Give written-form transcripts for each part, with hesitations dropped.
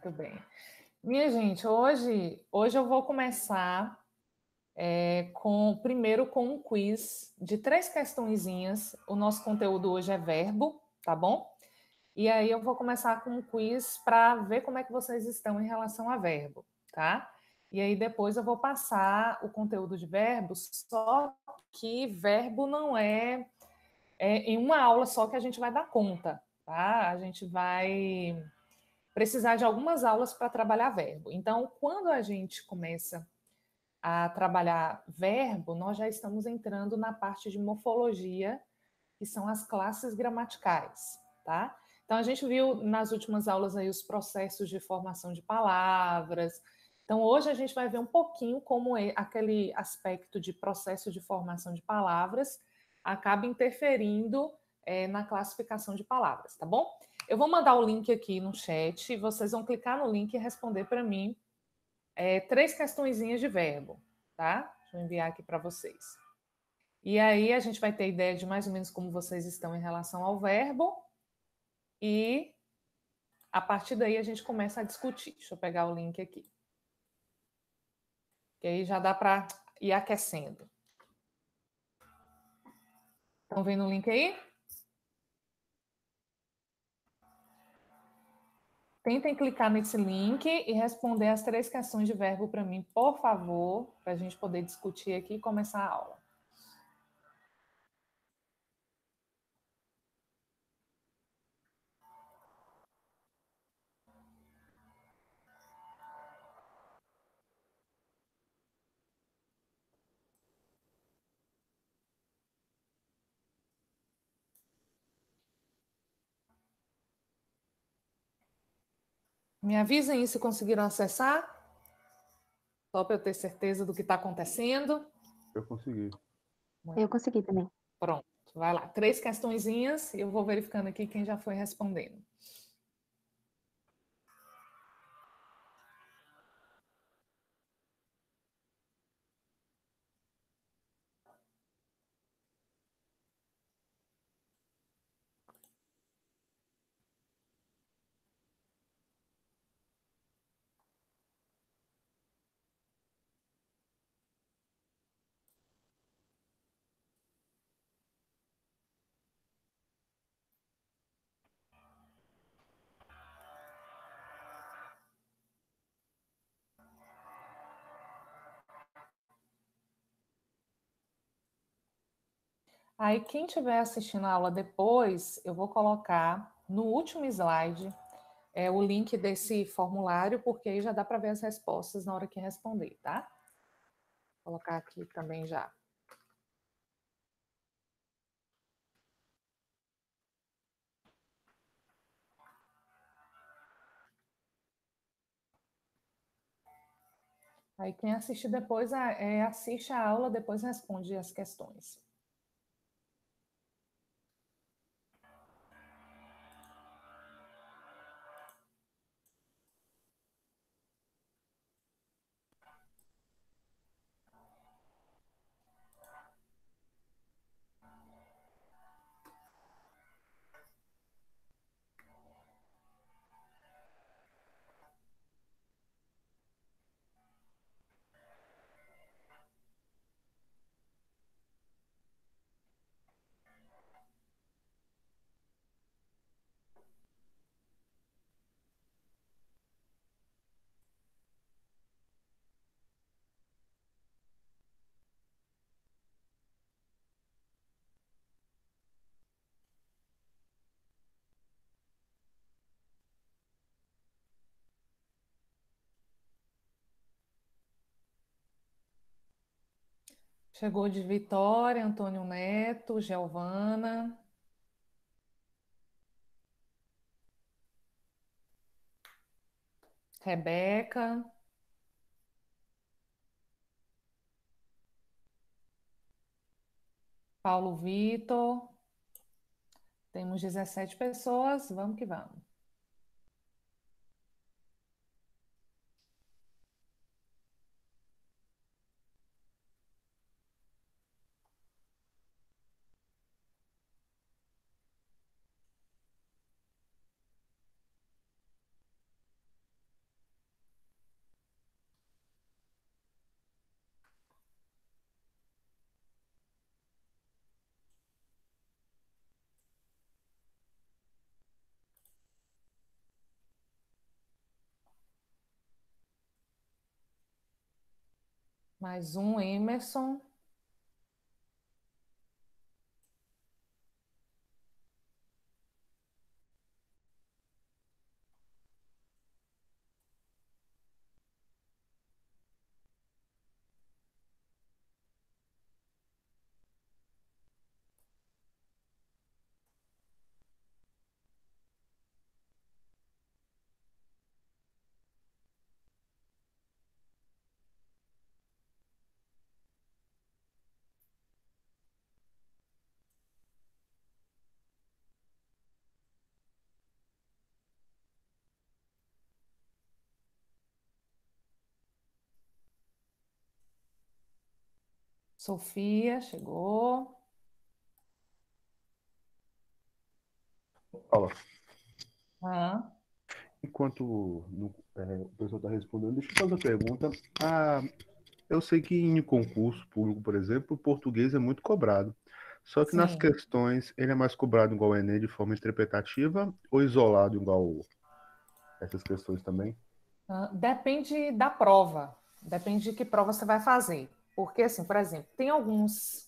Muito bem. Minha gente, hoje eu vou começar primeiro com um quiz de 3 questõezinhas. O nosso conteúdo hoje é verbo, tá bom? E aí eu vou começar com um quiz para ver como é que vocês estão em relação a verbo, tá? E aí depois eu vou passar o conteúdo de verbos, só que verbo não é em uma aula só que a gente vai dar conta, tá? A gente vai precisar de algumas aulas para trabalhar verbo. Então, quando a gente começa a trabalhar verbo, nós já estamos entrando na parte de morfologia, que são as classes gramaticais, tá? Então, a gente viu nas últimas aulas aí os processos de formação de palavras. Então, hoje a gente vai ver um pouquinho como aquele aspecto de processo de formação de palavras acaba interferindo na classificação de palavras, tá bom? Eu vou mandar o link aqui no chat, vocês vão clicar no link e responder para mim 3 questõezinhas de verbo, tá? Deixa eu enviar aqui para vocês. E aí a gente vai ter ideia de mais ou menos como vocês estão em relação ao verbo e a partir daí a gente começa a discutir. Deixa eu pegar o link aqui. Que aí já dá para ir aquecendo. Estão vendo o link aí? Tentem clicar nesse link e responder as 3 questões de verbo para mim, por favor, para a gente poder discutir aqui e começar a aula. Me avisem se conseguiram acessar, só para eu ter certeza do que está acontecendo. Eu consegui. Eu consegui também. Pronto, vai lá. 3 questõezinhas e eu vou verificando aqui quem já foi respondendo. Aí, quem estiver assistindo a aula depois, eu vou colocar no último slide o link desse formulário, porque aí já dá para ver as respostas na hora que responder, tá? Vou colocar aqui também já. Aí, quem assistir depois, assiste a aula, depois responde as questões. Chegou de Vitória, Antônio Neto, Giovana. Rebeca. Paulo Vitor. Temos 17 pessoas, vamos que vamos. Mais um, Emerson. Sofia, chegou. Fala. Ah, Enquanto o pessoal está respondendo, deixa eu fazer uma pergunta. Ah, eu sei que em concurso público, por exemplo, o português é muito cobrado. Só que nas sim. questões, ele é mais cobrado igual o Enem de forma interpretativa ou isolado igual essas questões também? Depende da prova. Depende de que prova você vai fazer. Porque, assim, por exemplo, tem alguns.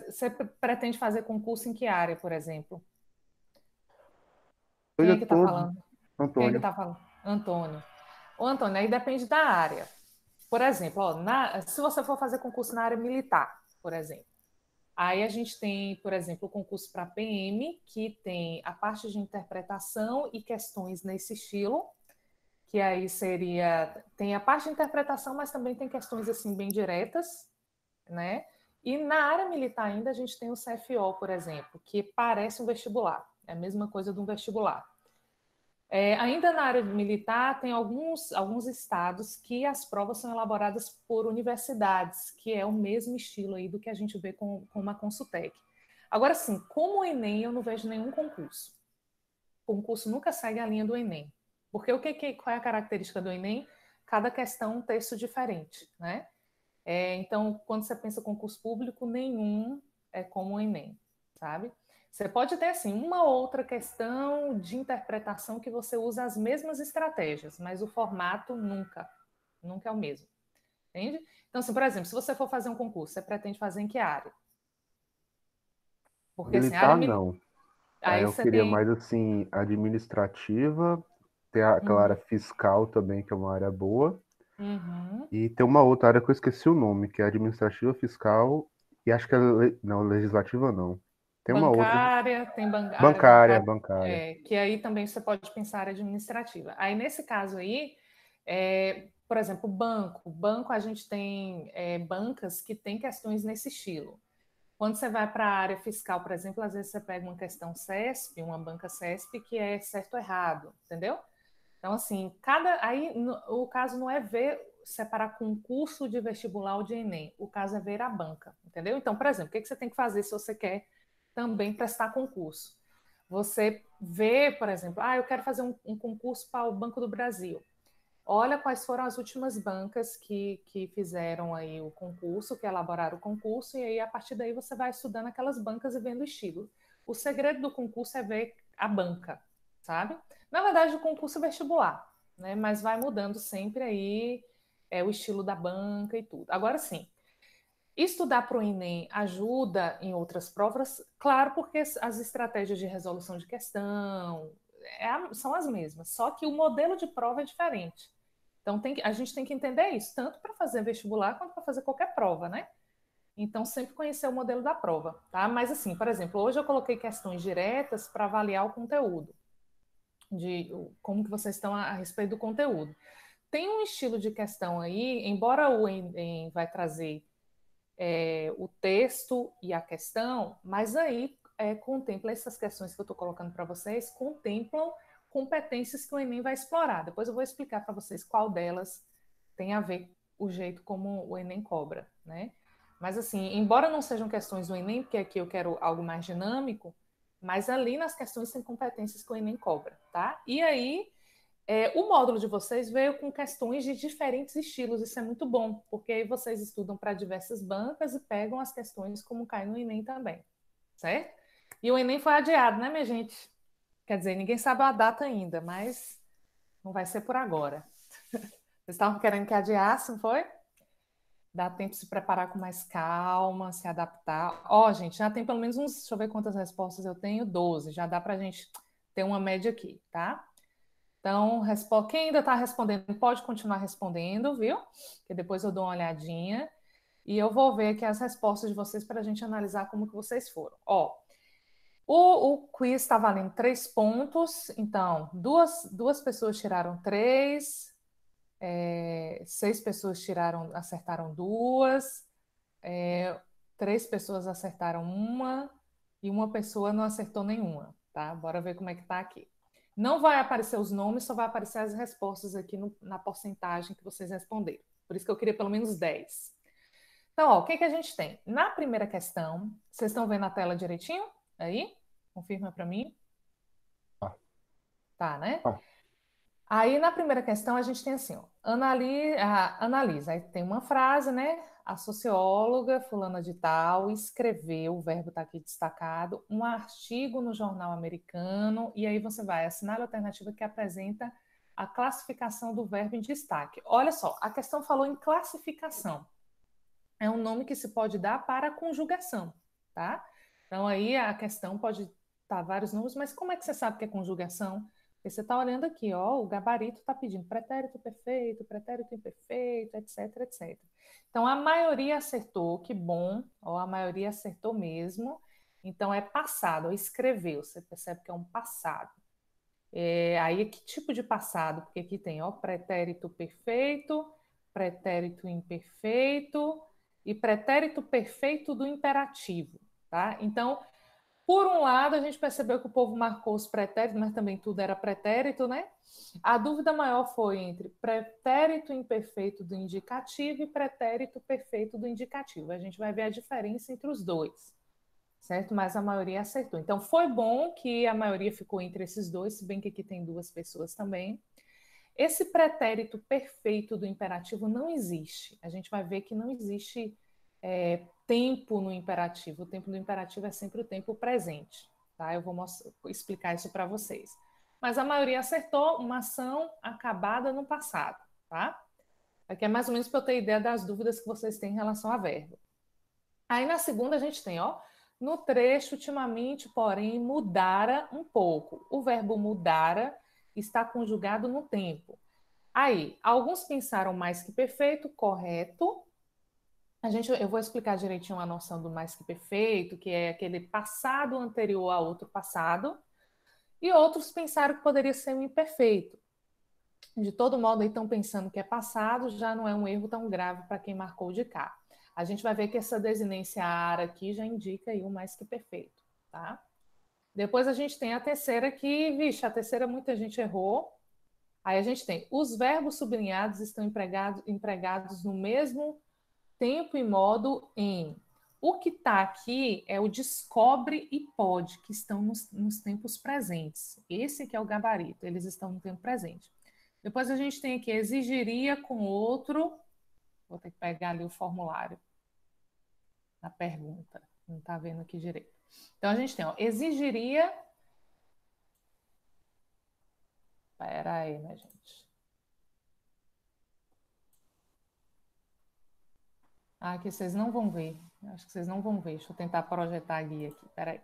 Você pretende fazer concurso em que área, por exemplo? Quem Coisa é que está todos, falando? Quem é que Antônio. está falando? Antônio. Ô, Antônio, aí depende da área. Por exemplo, ó, se você for fazer concurso na área militar, por exemplo, aí a gente tem, por exemplo, o concurso para PM, que tem a parte de interpretação e questões nesse estilo, que aí seria, tem a parte de interpretação, mas também tem questões assim bem diretas, né? E na área militar ainda a gente tem o CFO, por exemplo, que parece um vestibular, é a mesma coisa de um vestibular. Ainda na área militar, tem alguns estados que as provas são elaboradas por universidades, que é o mesmo estilo aí do que a gente vê com uma Consultec. Agora, sim, como o Enem, eu não vejo nenhum concurso. O concurso nunca segue a linha do Enem. Porque qual é a característica do Enem? Cada questão um texto diferente, né? Então, quando você pensa concurso público, nenhum é como o Enem, sabe? Você pode ter, assim, uma outra questão de interpretação que você usa as mesmas estratégias, mas o formato nunca é o mesmo, entende? Então, assim, por exemplo, se você for fazer um concurso, você pretende fazer em que área? Porque, assim, Militar, não. Aí aí eu você queria tem... mais assim, administrativa, ter aquela área Uhum, fiscal também, que é uma área boa. uhum. E tem uma outra área que eu esqueci o nome, que é administrativa, fiscal, e acho que não, legislativa não. Tem uma outra, Bancária, tem área bancária, bancária, bancária. que aí também você pode pensar área administrativa. Aí, nesse caso aí, por exemplo, banco a gente tem bancas que têm questões nesse estilo. Quando você vai para a área fiscal, por exemplo, às vezes você pega uma questão CESP, uma banca CESP, que é certo ou errado, entendeu? Então, assim, o caso não é ver, separar concurso de vestibular ou de Enem, o caso é ver a banca, entendeu? Então, por exemplo, o que você tem que fazer se você quer também prestar concurso? Você vê, por exemplo, eu quero fazer um concurso para o Banco do Brasil. Olha quais foram as últimas bancas que fizeram aí o concurso, que elaboraram o concurso, e aí a partir daí você vai estudando aquelas bancas e vendo o estilo. O segredo do concurso é ver a banca, sabe? Na verdade, o concurso é vestibular, né? Mas vai mudando sempre aí o estilo da banca e tudo. Agora sim, estudar para o Enem ajuda em outras provas, claro, porque as estratégias de resolução de questão são as mesmas, só que o modelo de prova é diferente. Então a gente tem que entender isso, tanto para fazer vestibular quanto para fazer qualquer prova, né? Então, sempre conhecer o modelo da prova, tá? Mas assim, por exemplo, hoje eu coloquei questões diretas para avaliar o conteúdo, como que vocês estão a respeito do conteúdo. Tem um estilo de questão aí, embora o Enem vai trazer o texto e a questão, mas aí contempla essas questões que eu estou colocando para vocês, contemplam competências que o Enem vai explorar. Depois eu vou explicar para vocês qual delas tem a ver o jeito como o Enem cobra, né? Mas assim, embora não sejam questões do Enem, porque aqui eu quero algo mais dinâmico, mas ali nas questões tem competências que o Enem cobra, tá? E aí o módulo de vocês veio com questões de diferentes estilos, isso é muito bom, porque aí vocês estudam para diversas bancas e pegam as questões como cai no Enem também, certo? E o Enem foi adiado, né, minha gente? Quer dizer, ninguém sabe a data ainda, mas não vai ser por agora. Vocês estavam querendo que adiasse, não foi? Dá tempo de se preparar com mais calma, se adaptar. Ó, gente, já tem pelo menos uns, deixa eu ver quantas respostas eu tenho, 12. Já dá para a gente ter uma média aqui, tá? Então, quem ainda está respondendo, pode continuar respondendo, viu? Que depois eu dou uma olhadinha. E eu vou ver aqui as respostas de vocês para a gente analisar como que vocês foram. Ó, o quiz está valendo 3 pontos. Então, duas pessoas tiraram 3. 6 pessoas acertaram 2, 3 pessoas acertaram 1 e 1 pessoa não acertou nenhuma, tá? Bora ver como é que tá aqui. Não vai aparecer os nomes, só vai aparecer as respostas aqui na porcentagem que vocês responderam. Por isso que eu queria pelo menos 10. Então, ó, o que que a gente tem? Na primeira questão, vocês estão vendo a tela direitinho? Aí? Confirma para mim. Tá, né? Aí, na primeira questão, a gente tem assim, ó, analisa. Aí tem uma frase, né? A socióloga fulana de tal escreveu, o verbo está aqui destacado, um artigo no jornal americano, e aí você vai assinar a alternativa que apresenta a classificação do verbo em destaque. Olha só, a questão falou em classificação. É um nome que se pode dar para a conjugação, tá? Então, aí a questão pode estar vários nomes, mas como é que você sabe que é conjugação? Porque você está olhando aqui, ó, o gabarito está pedindo pretérito perfeito, pretérito imperfeito, etc, etc. Então, a maioria acertou, que bom, ó, a maioria acertou mesmo. Então, é passado, escreveu, você percebe que é um passado. Aí, que tipo de passado? Porque aqui tem, ó, pretérito perfeito, pretérito imperfeito e pretérito perfeito do imperativo, tá? Então, por um lado, a gente percebeu que o povo marcou os pretéritos, mas também tudo era pretérito, né? A dúvida maior foi entre pretérito imperfeito do indicativo e pretérito perfeito do indicativo. A gente vai ver a diferença entre os dois, certo? Mas a maioria acertou. Então, foi bom que a maioria ficou entre esses dois, se bem que aqui tem 2 pessoas também. Esse pretérito perfeito do imperativo não existe. A gente vai ver que não existe tempo no imperativo. O tempo do imperativo é sempre o tempo presente. Tá? Eu vou explicar isso para vocês. Mas a maioria acertou uma ação acabada no passado. Tá? Aqui é mais ou menos para eu ter ideia das dúvidas que vocês têm em relação a verbo. Aí na segunda a gente tem, ó, no trecho, ultimamente, porém, mudara um pouco. O verbo mudara está conjugado no tempo. Aí, alguns pensaram mais que perfeito, correto. Eu vou explicar direitinho a noção do mais que perfeito, que é aquele passado anterior a outro passado. E outros pensaram que poderia ser um imperfeito. De todo modo, aí estão pensando que é passado, já não é um erro tão grave para quem marcou de cá. A gente vai ver que essa desinência ara aqui já indica aí o mais que perfeito, tá? Depois a gente tem a terceira que, vixe, a terceira muita gente errou. Aí a gente tem, os verbos sublinhados estão empregados no mesmo tempo e modo em. O que está aqui é o descobre e pode, que estão nos tempos presentes. Esse que é o gabarito, eles estão no tempo presente. Depois a gente tem aqui, exigiria com outro. Vou ter que pegar ali o formulário na pergunta. Não está vendo aqui direito. Então a gente tem, ó, exigiria. Espera aí, né, gente? Ah, aqui vocês não vão ver. Acho que vocês não vão ver. Deixa eu tentar projetar a guia aqui. Espera aí.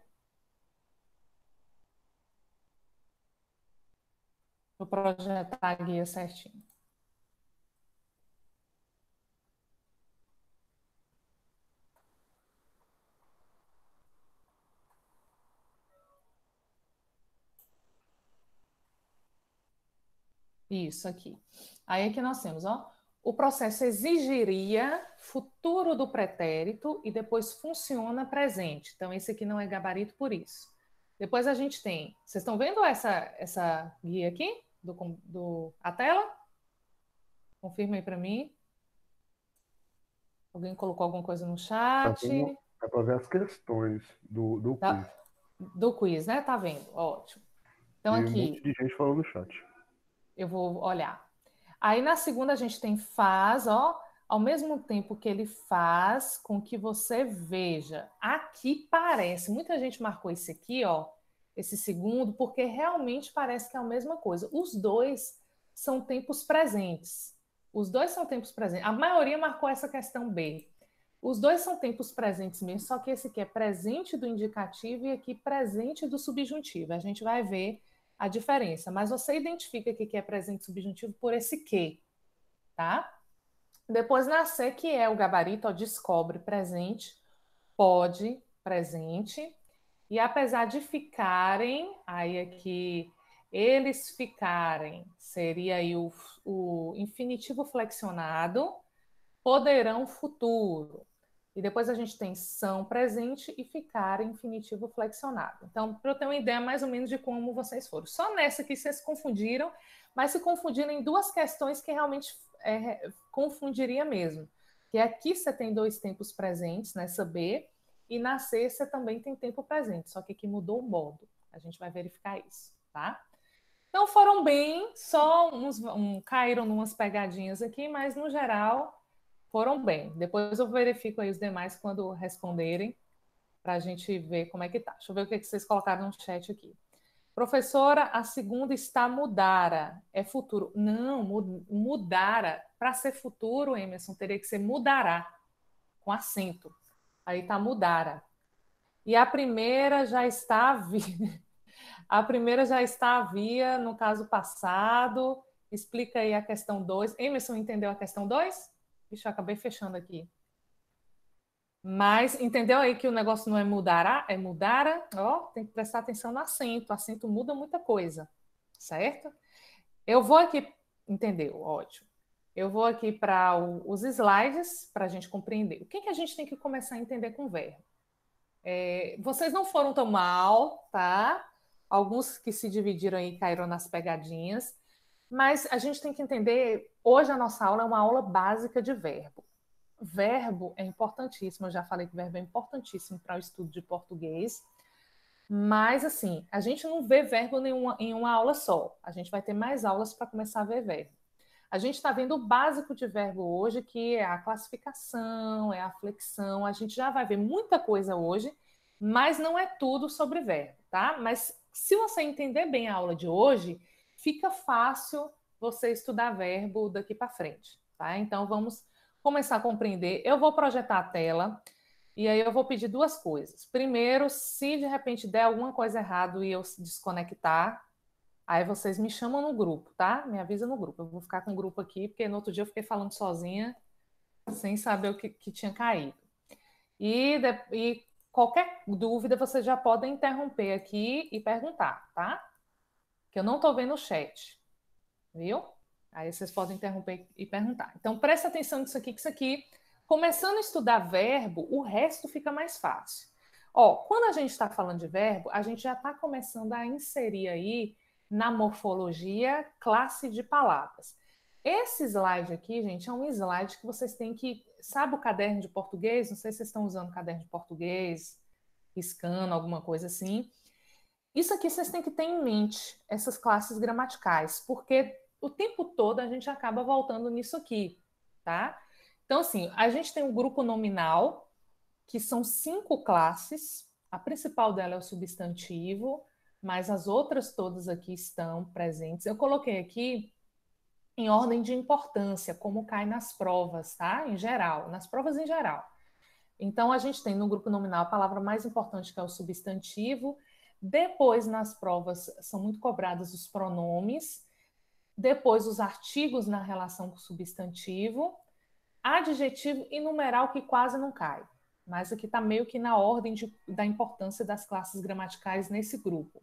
Vou projetar a guia certinho. Isso aqui. Aí aqui nós temos, ó, o processo exigiria futuro do pretérito e depois funciona presente. Então, esse aqui não é gabarito por isso. Depois a gente tem, vocês estão vendo essa guia aqui, a tela? Confirma aí para mim. Alguém colocou alguma coisa no chat? Dá para ver as questões do quiz. Do quiz, né? Tá vendo? Ótimo. Então, e aqui. Um monte de gente falou no chat. Eu vou olhar. Aí na segunda a gente tem faz, ó, ao mesmo tempo que ele faz com que você veja. Aqui parece, muita gente marcou esse aqui, ó, esse segundo, porque realmente parece que é a mesma coisa. Os dois são tempos presentes, Os dois são tempos presentes. A maioria marcou essa questão B. Os dois são tempos presentes mesmo, só que esse aqui é presente do indicativo e aqui presente do subjuntivo. A gente vai ver a diferença, mas você identifica aqui que é presente subjuntivo por esse que, tá? Depois na C, que é o gabarito, ó, descobre presente, pode presente, e apesar de ficarem, aí aqui eles ficarem, seria aí o infinitivo flexionado, poderão futuro. E depois a gente tem são presente e ficar infinitivo flexionado. Então, para eu ter uma ideia mais ou menos de como vocês foram. Só nessa que vocês se confundiram, mas se confundiram em duas questões que realmente confundiria mesmo. Que aqui você tem dois tempos presentes, nessa B, e na C você também tem tempo presente, só que aqui mudou o modo. A gente vai verificar isso, tá? Então foram bem, só caíram numas pegadinhas aqui, mas no geral foram bem. Depois eu verifico aí os demais quando responderem, para a gente ver como é que tá. Deixa eu ver o que vocês colocaram no chat aqui. Professora, a segunda está mudara. É futuro. Não, mudara. Para ser futuro, Emerson, teria que ser mudará, com acento. Aí tá mudara. E a primeira já está havia. A primeira já está havia no caso passado. Explica aí a questão 2. Emerson, entendeu a questão 2? Ixi, eu acabei fechando aqui. Mas entendeu aí que o negócio não é mudará, é mudara? Ó, tem que prestar atenção no acento. O acento muda muita coisa, certo? Eu vou aqui, entendeu? Ótimo. Eu vou aqui para os slides para a gente compreender. O que a gente tem que começar a entender com o verbo? Vocês não foram tão mal, tá? Alguns que se dividiram aí caíram nas pegadinhas. Mas a gente tem que entender, hoje a nossa aula é uma aula básica de verbo. Verbo é importantíssimo, eu já falei que verbo é importantíssimo para o estudo de português, mas assim, a gente não vê verbo em uma aula só, a gente vai ter mais aulas para começar a ver verbo. A gente está vendo o básico de verbo hoje, que é a classificação, é a flexão, a gente já vai ver muita coisa hoje, mas não é tudo sobre verbo, tá? Mas se você entender bem a aula de hoje, fica fácil você estudar verbo daqui para frente, tá? Então vamos começar a compreender. Eu vou projetar a tela e aí eu vou pedir duas coisas. Primeiro, se de repente der alguma coisa errada e eu se desconectar, aí vocês me chamam no grupo, tá? Me avisa no grupo. Eu vou ficar com o grupo aqui, porque no outro dia eu fiquei falando sozinha, sem saber o que tinha caído. E qualquer dúvida, vocês já podem interromper aqui e perguntar, tá? Que eu não estou vendo o chat, viu? Aí vocês podem interromper e perguntar. Então, presta atenção nisso aqui, que isso aqui, começando a estudar verbo, o resto fica mais fácil. Ó, quando a gente está falando de verbo, a gente já está começando a inserir aí na morfologia classe de palavras. Esse slide aqui, gente, é um slide que vocês têm que... Sabe o caderno de português? Não sei se vocês estão usando o caderno de português, riscando, alguma coisa assim. Isso aqui vocês têm que ter em mente, essas classes gramaticais, porque o tempo todo a gente acaba voltando nisso aqui, tá? Então, assim, a gente tem o grupo nominal, que são 5 classes. A principal dela é o substantivo, mas as outras todas aqui estão presentes. Eu coloquei aqui em ordem de importância, como cai nas provas, tá? Em geral, nas provas em geral. Então, a gente tem no grupo nominal a palavra mais importante, que é o substantivo. Depois, nas provas, são muito cobrados os pronomes. Depois, os artigos na relação com o substantivo. Adjetivo e numeral, que quase não cai. Mas aqui está meio que na ordem da importância das classes gramaticais nesse grupo.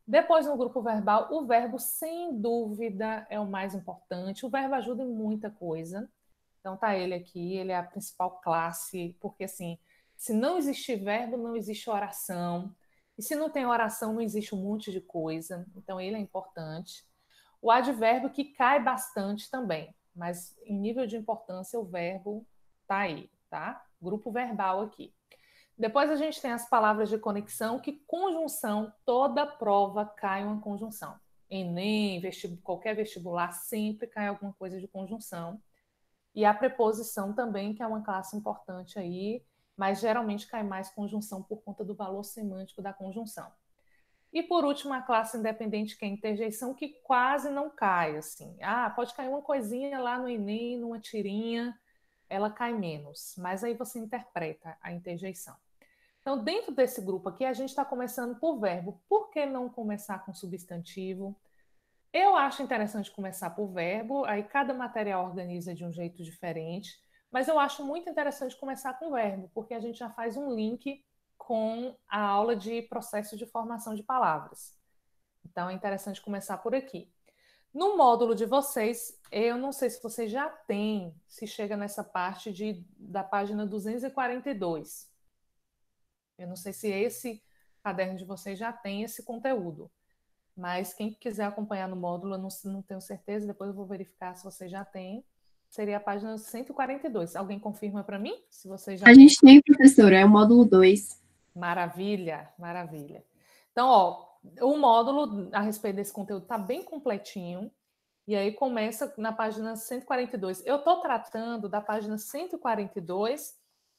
Depois, no grupo verbal, o verbo, sem dúvida, é o mais importante. O verbo ajuda em muita coisa. Então, tá ele aqui, ele é a principal classe, porque, assim, se não existe verbo, não existe oração. E se não tem oração, não existe um monte de coisa. Então, ele é importante. O advérbio, que cai bastante também, mas em nível de importância, o verbo tá aí, tá? Grupo verbal aqui. Depois a gente tem as palavras de conexão, que conjunção, toda prova cai uma conjunção. Enem, qualquer vestibular, sempre cai alguma coisa de conjunção. E a preposição também, que é uma classe importante aí, mas geralmente cai mais conjunção por conta do valor semântico da conjunção. E, por último, a classe independente, que é a interjeição, que quase não cai, assim. Pode cair uma coisinha lá no Enem, numa tirinha, ela cai menos, mas aí você interpreta a interjeição. Então, dentro desse grupo aqui, a gente está começando por verbo. Por que não começar com substantivo? Eu acho interessante começar por verbo, aí cada material organiza de um jeito diferente, mas eu acho muito interessante começar com verbo, porque a gente já faz um link com a aula de processo de formação de palavras. Então é interessante começar por aqui. No módulo de vocês, eu não sei se vocês já têm, se chega nessa parte da página 242. Eu não sei se esse caderno de vocês já tem esse conteúdo. Mas quem quiser acompanhar no módulo, eu não tenho certeza, depois eu vou verificar se você já tem. Seria a página 142. Alguém confirma para mim? Se você já A gente tem, professora, é o módulo 2. Maravilha, maravilha. Então, ó, o módulo a respeito desse conteúdo está bem completinho. E aí começa na página 142. Eu estou tratando da página 142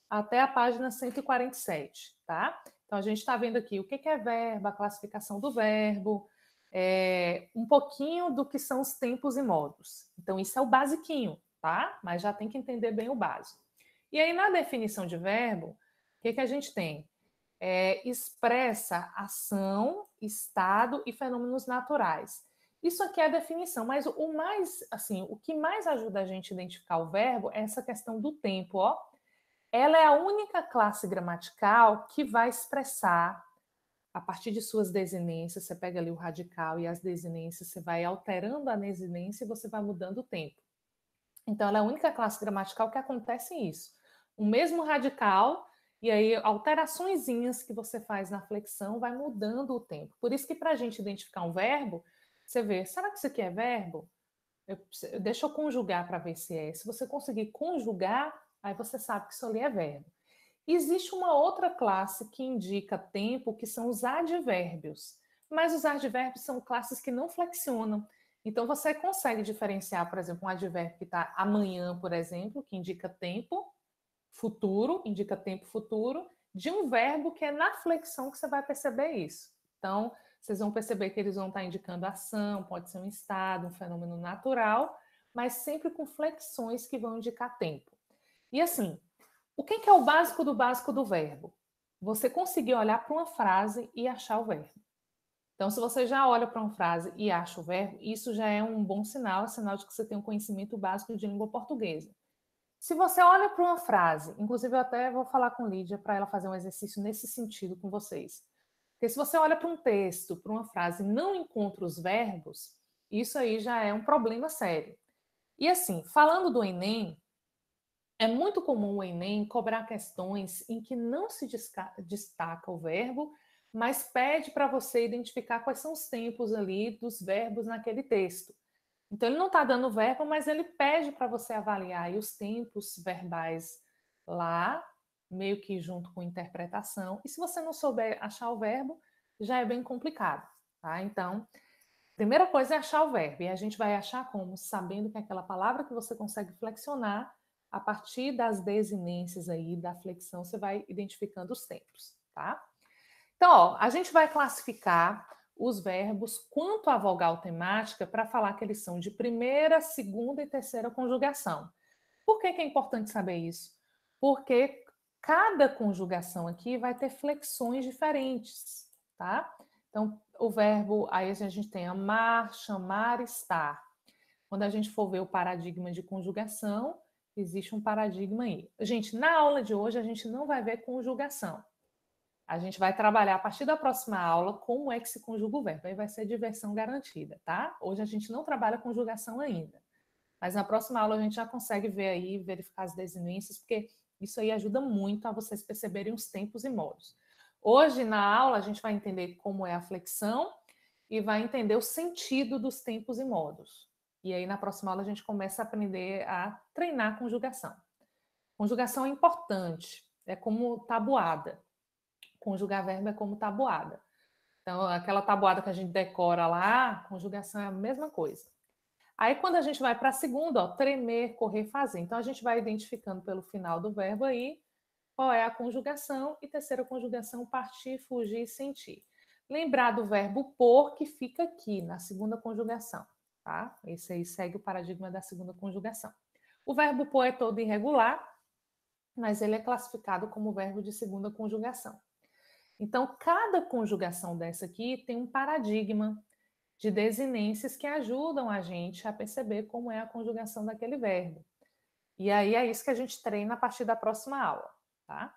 até a página 147, tá? Então, a gente está vendo aqui o que é verbo, a classificação do verbo, um pouquinho do que são os tempos e modos. Então, isso é o basiquinho, tá? Mas já tem que entender bem o básico. E aí, na definição de verbo, o que a gente tem? Expressa ação, estado e fenômenos naturais. Isso aqui é a definição, mas o que mais ajuda a gente a identificar o verbo é essa questão do tempo, ó. Ela é a única classe gramatical que vai expressar a partir de suas desinências. Você pega ali o radical e as desinências, você vai alterando a desinência e você vai mudando o tempo. Então, ela é a única classe gramatical que acontece isso. O mesmo radical, e aí alteraçõezinhas que você faz na flexão vai mudando o tempo. Por isso que para a gente identificar um verbo, você vê, será que isso aqui é verbo? Deixa eu conjugar para ver se é. Se você conseguir conjugar, aí você sabe que isso ali é verbo. Existe uma outra classe que indica tempo, que são os advérbios. Mas os advérbios são classes que não flexionam. Então, você consegue diferenciar, por exemplo, um advérbio que está amanhã, por exemplo, que indica tempo futuro, de um verbo que é na flexão que você vai perceber isso. Então, vocês vão perceber que eles vão estar indicando ação, pode ser um estado, um fenômeno natural, mas sempre com flexões que vão indicar tempo. E assim, o que é o básico do verbo? Você conseguir olhar para uma frase e achar o verbo. Então, se você já olha para uma frase e acha o verbo, isso já é um bom sinal, sinal de que você tem um conhecimento básico de língua portuguesa. Se você olha para uma frase, inclusive eu até vou falar com Lídia para ela fazer um exercício nesse sentido com vocês. Porque se você olha para um texto, para uma frase e não encontra os verbos, isso aí já é um problema sério. E assim, falando do Enem, é muito comum o Enem cobrar questões em que não se destaca o verbo, mas pede para você identificar quais são os tempos ali dos verbos naquele texto. Então, ele não está dando verbo, mas ele pede para você avaliar aí os tempos verbais lá, meio que junto com interpretação. E se você não souber achar o verbo, já é bem complicado, tá? Então, primeira coisa é achar o verbo. E a gente vai achar como? Sabendo que é aquela palavra que você consegue flexionar, a partir das desinências aí, da flexão, você vai identificando os tempos, tá? Então, ó, a gente vai classificar os verbos quanto à vogal temática para falar que eles são de primeira, segunda e terceira conjugação. Por que é importante saber isso? Porque cada conjugação aqui vai ter flexões diferentes, tá? Então, o verbo, aí a gente tem amar, chamar, estar. Quando a gente for ver o paradigma de conjugação, existe um paradigma aí. Gente, na aula de hoje a gente não vai ver conjugação. A gente vai trabalhar a partir da próxima aula como é que se conjuga o verbo. Aí vai ser diversão garantida, tá? Hoje a gente não trabalha conjugação ainda. Mas na próxima aula a gente já consegue ver aí, verificar as desinências, porque isso aí ajuda muito a vocês perceberem os tempos e modos. Hoje, na aula, a gente vai entender como é a flexão e vai entender o sentido dos tempos e modos. E aí, na próxima aula, a gente começa a aprender a treinar a conjugação. Conjugação é importante, é como tabuada. Conjugar verbo é como tabuada. Então, aquela tabuada que a gente decora lá, conjugação é a mesma coisa. Aí, quando a gente vai para a segunda, ó, tremer, correr, fazer. Então, a gente vai identificando pelo final do verbo aí qual é a conjugação. E terceira conjugação, partir, fugir, sentir. Lembrar do verbo por, que fica aqui, na segunda conjugação, tá? Esse aí segue o paradigma da segunda conjugação. O verbo por é todo irregular, mas ele é classificado como verbo de segunda conjugação. Então, cada conjugação dessa aqui tem um paradigma de desinências que ajudam a gente a perceber como é a conjugação daquele verbo. E aí é isso que a gente treina a partir da próxima aula, tá?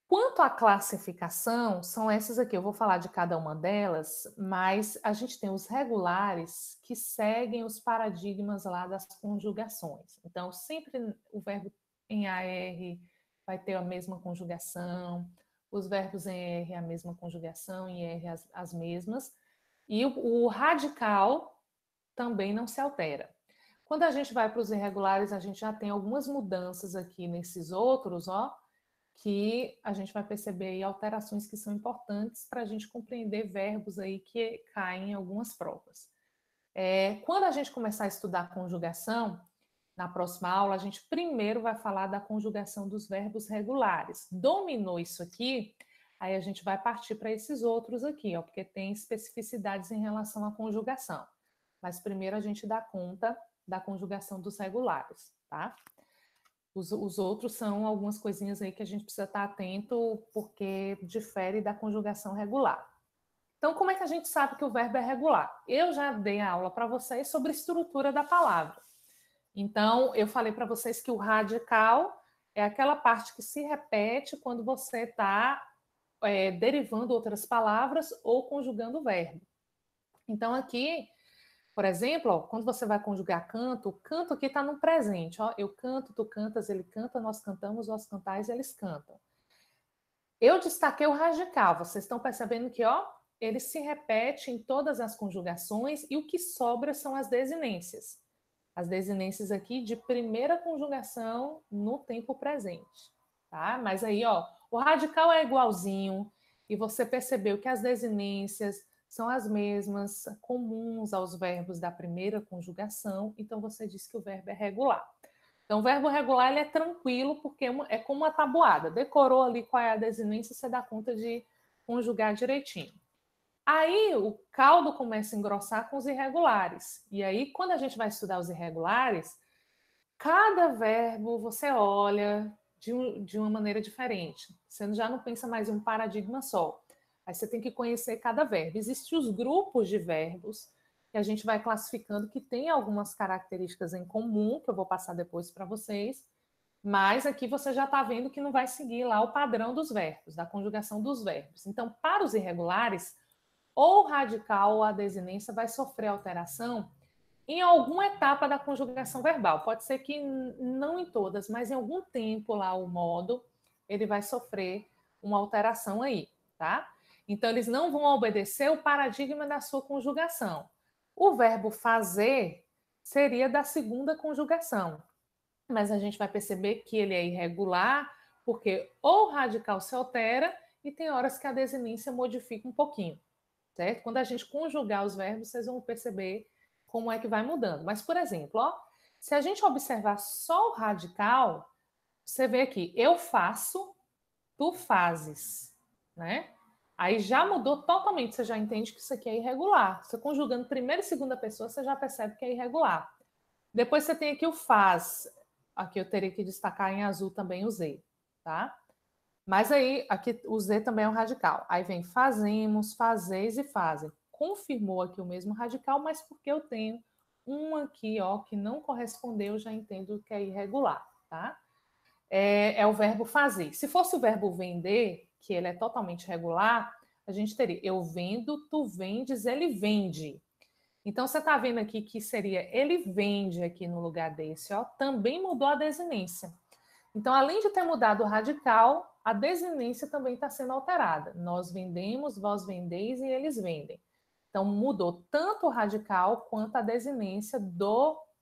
Quanto à classificação, são essas aqui, eu vou falar de cada uma delas, mas a gente tem os regulares que seguem os paradigmas lá das conjugações. Então, sempre o verbo em AR vai ter a mesma conjugação, os verbos em R a mesma conjugação, em R as mesmas, e o radical também não se altera. Quando a gente vai para os irregulares, a gente já tem algumas mudanças aqui nesses outros, ó, que a gente vai perceber aí alterações que são importantes para a gente compreender verbos aí que caem em algumas provas. Quando a gente começar a estudar conjugação, na próxima aula, a gente primeiro vai falar da conjugação dos verbos regulares. Dominou isso aqui, aí a gente vai partir para esses outros aqui, ó, porque tem especificidades em relação à conjugação. Mas primeiro a gente dá conta da conjugação dos regulares, tá? Os outros são algumas coisinhas aí que a gente precisa estar atento, porque difere da conjugação regular. Então, como é que a gente sabe que o verbo é regular? Eu já dei a aula para vocês sobre a estrutura da palavra. Então, eu falei para vocês que o radical é aquela parte que se repete quando você está derivando outras palavras ou conjugando o verbo. Então, aqui, por exemplo, ó, quando você vai conjugar canto, o canto aqui está no presente. Ó, eu canto, tu cantas, ele canta, nós cantamos, vós cantais, eles cantam. Eu destaquei o radical. Vocês estão percebendo que ó, ele se repete em todas as conjugações e o que sobra são as desinências. As desinências aqui de primeira conjugação no tempo presente. Tá? Mas aí, ó, o radical é igualzinho e você percebeu que as desinências são as mesmas, comuns aos verbos da primeira conjugação, então você diz que o verbo é regular. Então, o verbo regular ele é tranquilo, porque é como uma tabuada. Decorou ali qual é a desinência, você dá conta de conjugar direitinho. Aí, o caldo começa a engrossar com os irregulares. E aí, quando a gente vai estudar os irregulares, cada verbo você olha de uma maneira diferente. Você já não pensa mais em um paradigma só. Aí você tem que conhecer cada verbo. Existem os grupos de verbos que a gente vai classificando que tem algumas características em comum, que eu vou passar depois para vocês, mas aqui você já está vendo que não vai seguir lá o padrão dos verbos, da conjugação dos verbos. Então, para os irregulares, ou o radical ou a desinência vai sofrer alteração em alguma etapa da conjugação verbal. Pode ser que não em todas, mas em algum tempo lá o modo, ele vai sofrer uma alteração aí, tá? Então, eles não vão obedecer o paradigma da sua conjugação. O verbo fazer seria da segunda conjugação, mas a gente vai perceber que ele é irregular, porque ou o radical se altera e tem horas que a desinência modifica um pouquinho, certo? Quando a gente conjugar os verbos, vocês vão perceber como é que vai mudando. Mas, por exemplo, ó, se a gente observar só o radical, você vê aqui, eu faço, tu fazes, né? Aí já mudou totalmente, você já entende que isso aqui é irregular. Você conjugando primeira e segunda pessoa, você já percebe que é irregular. Depois você tem aqui o faz. Aqui eu teria que destacar em azul também o Z, tá? Mas aí, aqui o Z também é um radical. Aí vem fazemos, fazeis e fazem. Confirmou aqui o mesmo radical, mas porque eu tenho um aqui, ó, que não correspondeu, eu já entendo que é irregular, tá? É o verbo fazer. Se fosse o verbo vender, que ele é totalmente regular, a gente teria eu vendo, tu vendes, ele vende. Então, você está vendo aqui que seria ele vende aqui no lugar desse, ó, também mudou a desinência. Então, além de ter mudado o radical, a desinência também está sendo alterada. Nós vendemos, vós vendeis e eles vendem. Então, mudou tanto o radical quanto a desinência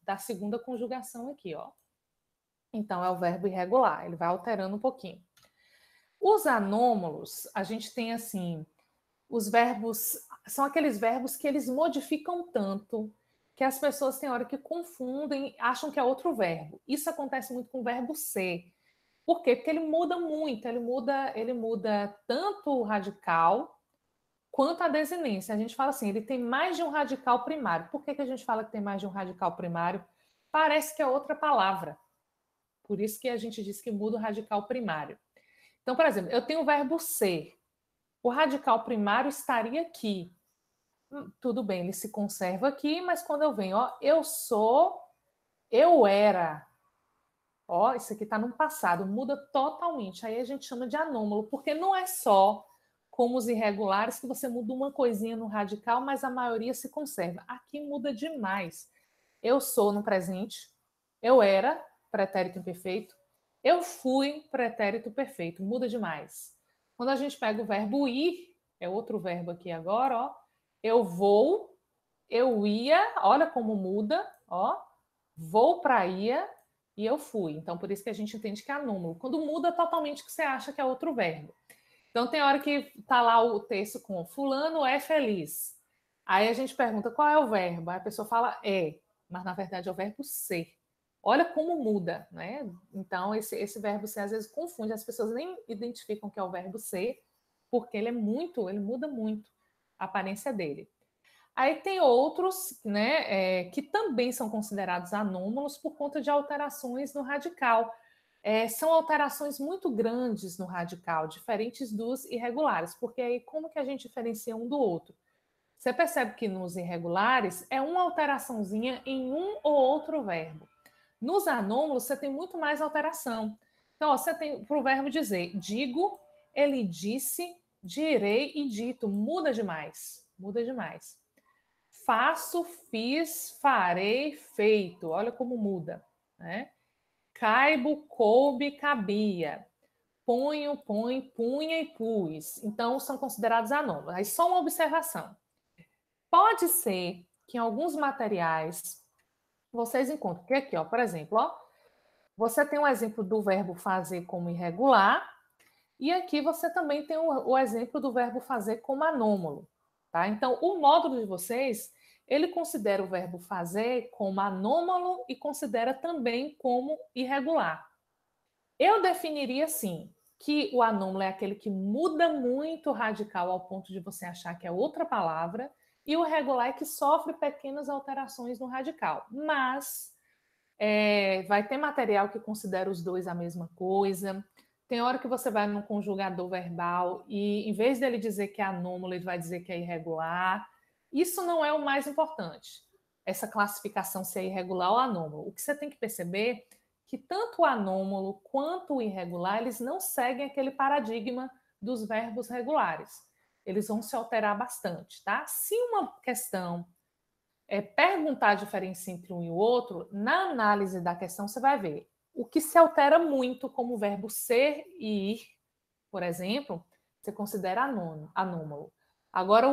da segunda conjugação aqui, ó. Então, é o verbo irregular, ele vai alterando um pouquinho. Os anômalos, a gente tem assim, os verbos, são aqueles verbos que eles modificam tanto que as pessoas têm hora que confundem, acham que é outro verbo. Isso acontece muito com o verbo ser. Por quê? Porque ele muda muito, ele muda tanto o radical quanto à desinência. A gente fala assim, ele tem mais de um radical primário. Por que a gente fala que tem mais de um radical primário? Parece que é outra palavra. Por isso que a gente diz que muda o radical primário. Então, por exemplo, eu tenho o verbo ser. O radical primário estaria aqui. Tudo bem, ele se conserva aqui, mas quando eu venho, ó, eu sou, eu era. Ó, isso aqui está no passado, muda totalmente. Aí a gente chama de anômalo, porque não é só como os irregulares que você muda uma coisinha no radical, mas a maioria se conserva. Aqui muda demais. Eu sou no presente, eu era, pretérito imperfeito, eu fui, pretérito perfeito, muda demais. Quando a gente pega o verbo ir, é outro verbo aqui agora, ó, eu vou, eu ia, olha como muda, ó, vou para ia e eu fui. Então, por isso que a gente entende que é anômalo. Quando muda totalmente, que você acha que é outro verbo. Então, tem hora que está lá o texto com fulano é feliz. Aí a gente pergunta qual é o verbo. Aí a pessoa fala é, mas na verdade é o verbo ser. Olha como muda, né? Então, esse verbo ser às vezes confunde. As pessoas nem identificam que é o verbo ser, porque ele muda muito a aparência dele. Aí tem outros, né, que também são considerados anômalos por conta de alterações no radical. São alterações muito grandes no radical, diferentes dos irregulares, porque aí como que a gente diferencia um do outro? Você percebe que nos irregulares é uma alteraçãozinha em um ou outro verbo. Nos anômalos, você tem muito mais alteração. Então, ó, você tem para o verbo dizer, digo, ele disse, direi e dito. Muda demais, muda demais. Faço, fiz, farei, feito. Olha como muda, né? Caibo, coube, cabia. Ponho, põe, punha e pus. Então, são considerados anômalos. Aí, só uma observação. Pode ser que em alguns materiais vocês encontrem, que aqui, ó, por exemplo, ó, você tem um exemplo do verbo fazer como irregular, e aqui você também tem o exemplo do verbo fazer como anômalo, tá? Então, o módulo de vocês, ele considera o verbo fazer como anômalo e considera também como irregular. Eu definiria assim, que o anômalo é aquele que muda muito o radical ao ponto de você achar que é outra palavra, e o regular é que sofre pequenas alterações no radical. Mas vai ter material que considera os dois a mesma coisa. Tem hora que você vai num conjugador verbal e, em vez dele dizer que é anômalo, ele vai dizer que é irregular. Isso não é o mais importante, essa classificação se é irregular ou anômalo. O que você tem que perceber é que tanto o anômalo quanto o irregular, eles não seguem aquele paradigma dos verbos regulares. Eles vão se alterar bastante, tá? Se uma questão perguntar a diferença entre um e o outro, na análise da questão você vai ver o que se altera muito, como o verbo ser e ir, por exemplo, você considera anômalo. Agora,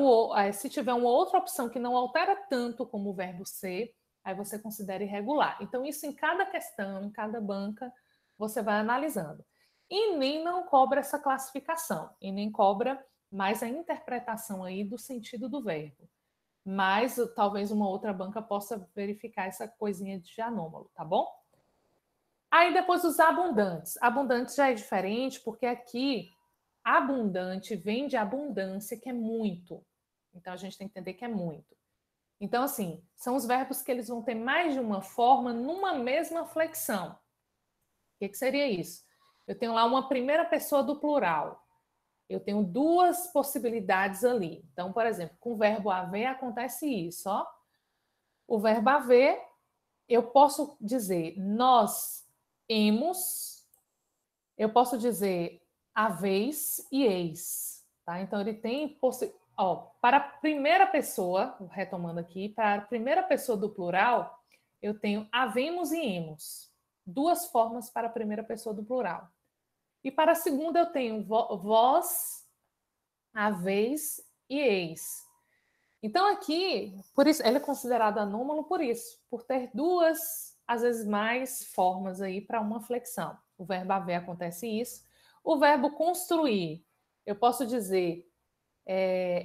se tiver uma outra opção que não altera tanto como o verbo ser, aí você considera irregular. Então, isso em cada questão, em cada banca, você vai analisando. E nem não cobra essa classificação, e nem cobra mais a interpretação aí do sentido do verbo. Mas talvez uma outra banca possa verificar essa coisinha de anômalo, tá bom? Aí depois os abundantes. Abundantes já é diferente, porque aqui abundante vem de abundância, que é muito. Então a gente tem que entender que é muito. Então, assim, são os verbos que eles vão ter mais de uma forma numa mesma flexão. O que seria isso? Eu tenho lá uma primeira pessoa do plural. Eu tenho duas possibilidades ali. Então, por exemplo, com o verbo haver acontece isso, ó. O verbo haver, eu posso dizer nós hemos, eu posso dizer haveis e eis, tá? Então, ele tem para a primeira pessoa, retomando aqui, para a primeira pessoa do plural, eu tenho havemos e hemos. Duas formas para a primeira pessoa do plural. E para a segunda eu tenho vós, haveis e eis. Então aqui, por isso, ele é considerado anômalo por isso, por ter duas, às vezes mais formas aí para uma flexão. O verbo haver acontece isso. O verbo construir, eu posso dizer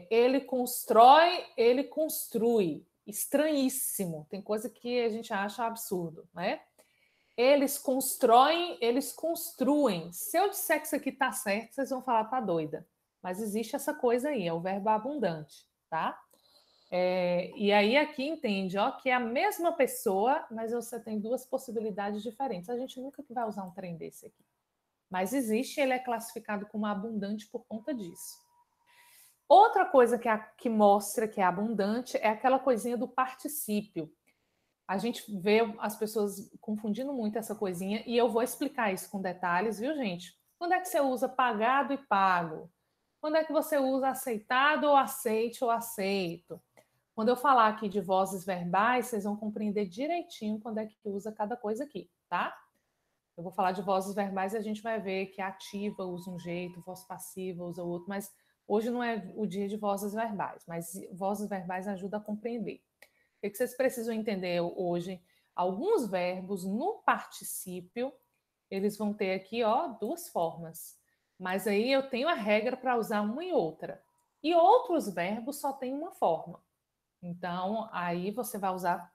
ele constrói, ele construi. Estranhíssimo. Tem coisa que a gente acha absurdo, né? Eles constroem, eles construem. Se eu disser que isso aqui está certo, vocês vão falar, tá doida. mas existe essa coisa aí, é o verbo abundante, tá? E aí aqui entende, ó, que é a mesma pessoa, mas você tem duas possibilidades diferentes. A gente nunca vai usar um trem desse aqui. Mas existe, ele é classificado como abundante por conta disso. Outra coisa que mostra que é abundante é aquela coisinha do particípio. A gente vê as pessoas confundindo muito essa coisinha e eu vou explicar isso com detalhes, viu, gente? Quando é que você usa pagado e pago? Quando é que você usa aceitado ou aceite ou aceito? Quando eu falar aqui de vozes verbais, vocês vão compreender direitinho quando é que usa cada coisa aqui, tá? Eu vou falar de vozes verbais e a gente vai ver que a ativa usa um jeito, voz passiva usa outro, mas hoje não é o dia de vozes verbais, mas vozes verbais ajudam a compreender. O que vocês precisam entender hoje? Alguns verbos no particípio, eles vão ter aqui, ó, duas formas. Mas aí eu tenho a regra para usar uma e outra. E outros verbos só têm uma forma. Então, aí você vai usar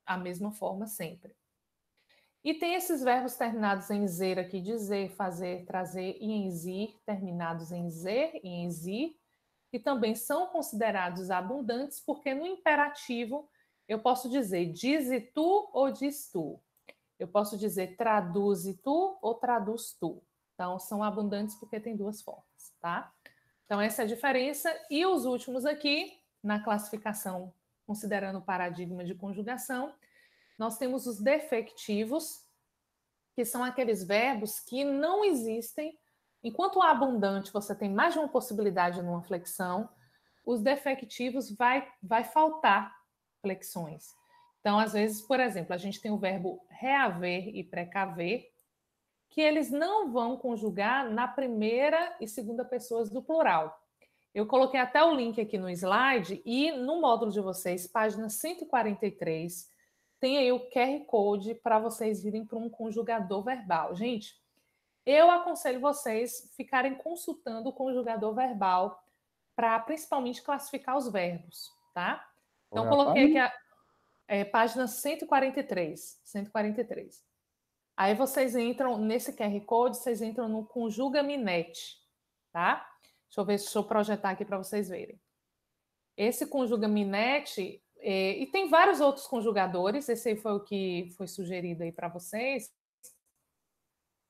a mesma forma sempre. E tem esses verbos terminados em zer aqui, dizer, fazer, trazer, e em zir, terminados em zer e em zir, que também são considerados abundantes, porque no imperativo eu posso dizer dize tu ou diz tu. Eu posso dizer traduze tu ou traduz tu. Então, são abundantes porque tem duas formas, tá? Então, essa é a diferença. E os últimos aqui, na classificação, considerando o paradigma de conjugação, nós temos os defectivos, que são aqueles verbos que não existem. Enquanto o abundante você tem mais de uma possibilidade numa flexão, os defectivos vai faltar flexões. Então, às vezes, por exemplo, a gente tem o verbo reaver e precaver, que eles não vão conjugar na primeira e segunda pessoas do plural. Eu coloquei até o link aqui no slide e no módulo de vocês, página 143, tem aí o QR Code para vocês virem para um conjugador verbal. Gente, eu aconselho vocês ficarem consultando o conjugador verbal para principalmente classificar os verbos, tá? Então, coloquei aqui a página 143. 143. Aí vocês entram nesse QR Code, vocês entram no Conjuga-me Net, tá? Deixa eu projetar aqui para vocês verem. Esse Conjuga-me Net, e tem vários outros conjugadores, esse aí foi o que foi sugerido aí para vocês,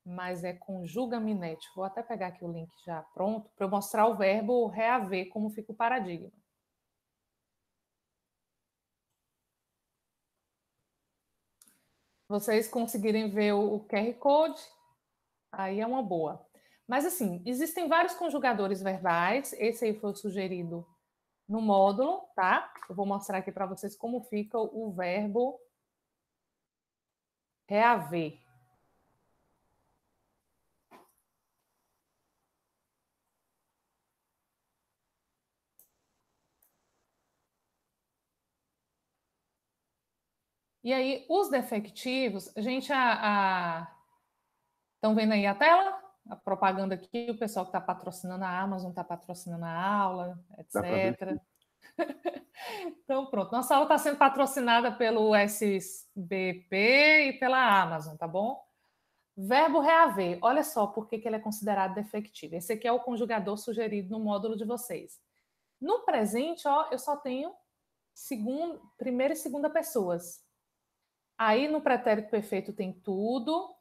mas é Conjuga-me Net. Vou até pegar aqui o link já pronto para eu mostrar o verbo reaver, como fica o paradigma. Vocês conseguirem ver o QR Code, aí é uma boa. Mas assim, existem vários conjugadores verbais, esse aí foi o sugerido no módulo, tá? Eu vou mostrar aqui para vocês como fica o verbo reaver. E aí, os defectivos, gente, estão vendo aí a tela? A propaganda aqui, o pessoal que está patrocinando a Amazon está patrocinando a aula, etc. Então, pronto. Nossa aula está sendo patrocinada pelo SBP e pela Amazon, tá bom? Verbo reaver. Olha só por que ele é considerado defectivo. Esse aqui é o conjugador sugerido no módulo de vocês. No presente, ó, eu só tenho primeira e segunda pessoas. Aí no pretérito perfeito tem tudo,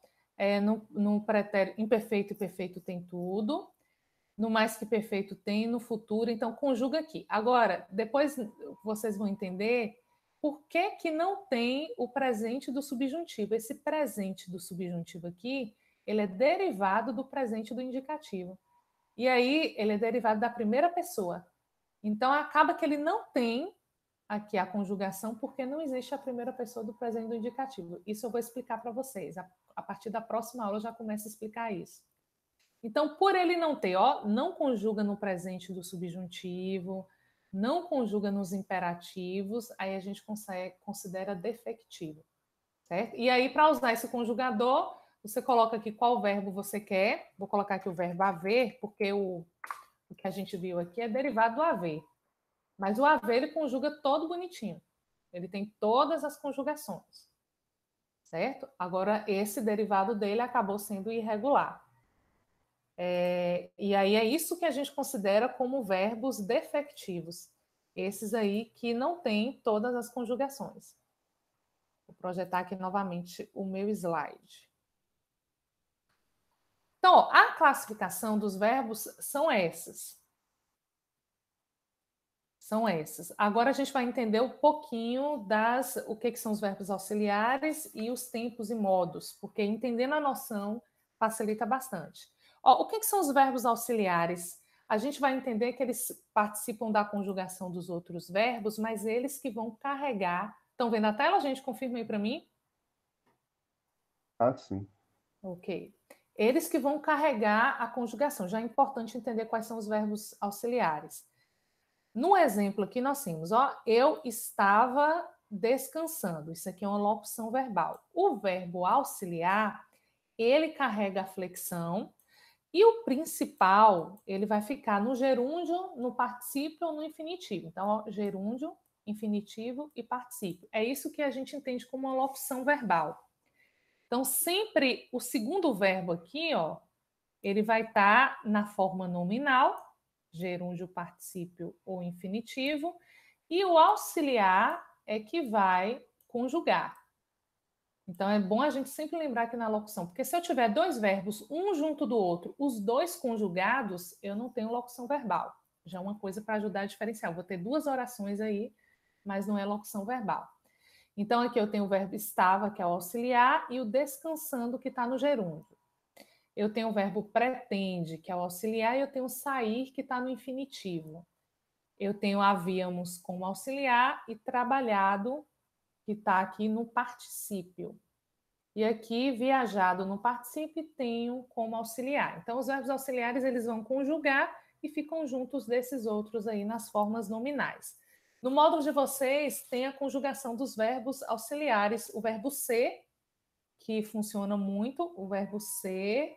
no pretérito imperfeito e perfeito tem tudo, no mais que perfeito tem, no futuro, então conjuga aqui. Agora, depois vocês vão entender por que que não tem o presente do subjuntivo. Esse presente do subjuntivo aqui, ele é derivado do presente do indicativo. E aí ele é derivado da primeira pessoa. Então acaba que ele não tem aqui a conjugação porque não existe a primeira pessoa do presente do indicativo. Isso eu vou explicar para vocês. A partir da próxima aula eu já começo a explicar isso. Então, por ele não ter, ó, não conjuga no presente do subjuntivo, não conjuga nos imperativos, aí a gente considera defectivo, certo? E aí, para usar esse conjugador, você coloca aqui qual verbo você quer. Vou colocar aqui o verbo haver, porque o que a gente viu aqui é derivado do haver. Mas o haver, ele conjuga todo bonitinho. Ele tem todas as conjugações, certo? Agora, esse derivado dele acabou sendo irregular. E aí é isso que a gente considera como verbos defectivos. Esses aí que não têm todas as conjugações. Vou projetar aqui novamente o meu slide. Então, ó, a classificação dos verbos são essas. São essas. Agora a gente vai entender um pouquinho o que são os verbos auxiliares e os tempos e modos, porque entendendo a noção facilita bastante. Ó, o que são os verbos auxiliares? A gente vai entender que eles participam da conjugação dos outros verbos, mas eles que vão carregar. Estão vendo a tela, gente? Confirma aí para mim. Ah, sim. Ok. Eles que vão carregar a conjugação. Já é importante entender quais são os verbos auxiliares. No exemplo aqui nós temos, ó, eu estava descansando. Isso aqui é uma locução verbal. O verbo auxiliar, ele carrega a flexão e o principal, ele vai ficar no gerúndio, no particípio ou no infinitivo. Então, ó, gerúndio, infinitivo e particípio. É isso que a gente entende como uma locução verbal. Então, sempre o segundo verbo aqui, ó, ele vai estar na forma nominal, gerúndio, particípio ou infinitivo, e o auxiliar é que vai conjugar. Então, é bom a gente sempre lembrar que na locução, porque se eu tiver dois verbos, um junto do outro, os dois conjugados, eu não tenho locução verbal. Já é uma coisa para ajudar a diferenciar. Eu vou ter duas orações aí, mas não é locução verbal. Então, aqui eu tenho o verbo estava, que é o auxiliar, e o descansando, que está no gerúndio. Eu tenho o verbo pretende, que é o auxiliar, e eu tenho sair, que está no infinitivo. Eu tenho havíamos como auxiliar e trabalhado, que está aqui no particípio. E aqui, viajado no particípio, tenho como auxiliar. Então, os verbos auxiliares, eles vão conjugar e ficam juntos desses outros aí nas formas nominais. No módulo de vocês, tem a conjugação dos verbos auxiliares, o verbo ser, que funciona muito, o verbo ser.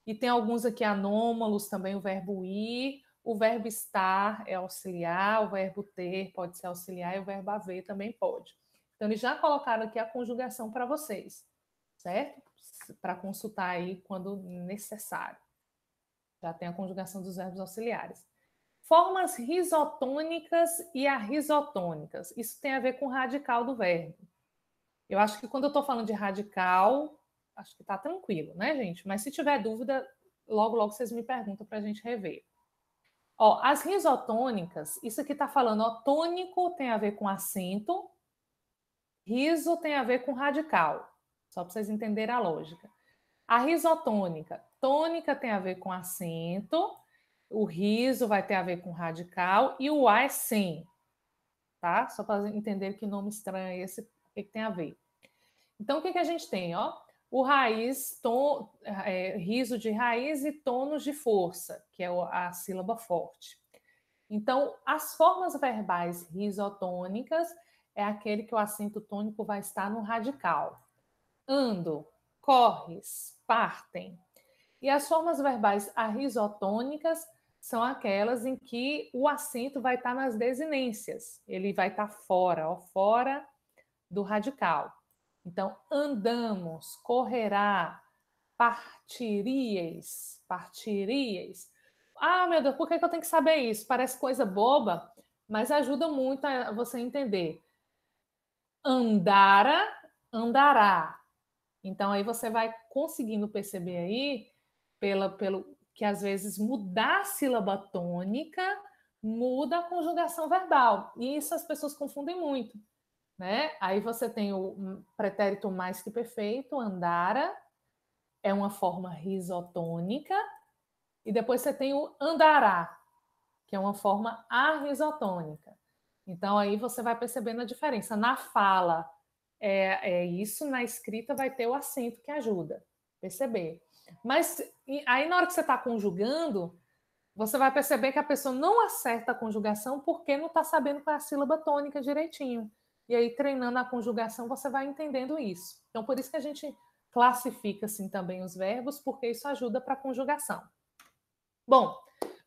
E tem alguns aqui anômalos também, o verbo ir, o verbo estar é auxiliar, o verbo ter pode ser auxiliar e o verbo haver também pode. Então, eles já colocaram aqui a conjugação para vocês, certo? Para consultar aí quando necessário. Já tem a conjugação dos verbos auxiliares. Formas risotônicas e arrisotônicas. Isso tem a ver com o radical do verbo. Eu acho que quando eu estou falando de radical, acho que está tranquilo, né, gente? Mas se tiver dúvida, logo vocês me perguntam para a gente rever. Ó, as risotônicas, isso aqui está falando, ó, tônico tem a ver com acento, riso tem a ver com radical, só para vocês entenderem a lógica. A risotônica, tônica tem a ver com acento, o riso vai ter a ver com radical e o A é sem, tá? Só para entender que nome estranho é esse, o que tem a ver. Então, o que a gente tem, ó? O raiz, riso de raiz e tônus de força, que é a sílaba forte. Então, as formas verbais risotônicas é aquele que o acento tônico vai estar no radical. Ando, corres, partem. E as formas verbais arrisotônicas são aquelas em que o acento vai estar nas desinências. Ele vai estar fora, ó, fora do radical. Então, andamos, correrá, partiríeis. Ah, meu Deus, por que eu tenho que saber isso? Parece coisa boba, mas ajuda muito a você entender. Andara, andará. Então, aí você vai conseguindo perceber aí, pelo que às vezes mudar a sílaba tônica muda a conjugação verbal. E isso as pessoas confundem muito. Né? Aí você tem o pretérito mais que perfeito, andara, é uma forma risotônica, e depois você tem o andará, que é uma forma arrisotônica. Então aí você vai percebendo a diferença. Na fala é isso, na escrita vai ter o acento que ajuda a perceber. Mas aí na hora que você está conjugando, você vai perceber que a pessoa não acerta a conjugação porque não está sabendo qual é a sílaba tônica direitinho. E aí, treinando a conjugação, você vai entendendo isso. Então, por isso que a gente classifica assim também os verbos, porque isso ajuda para a conjugação. Bom,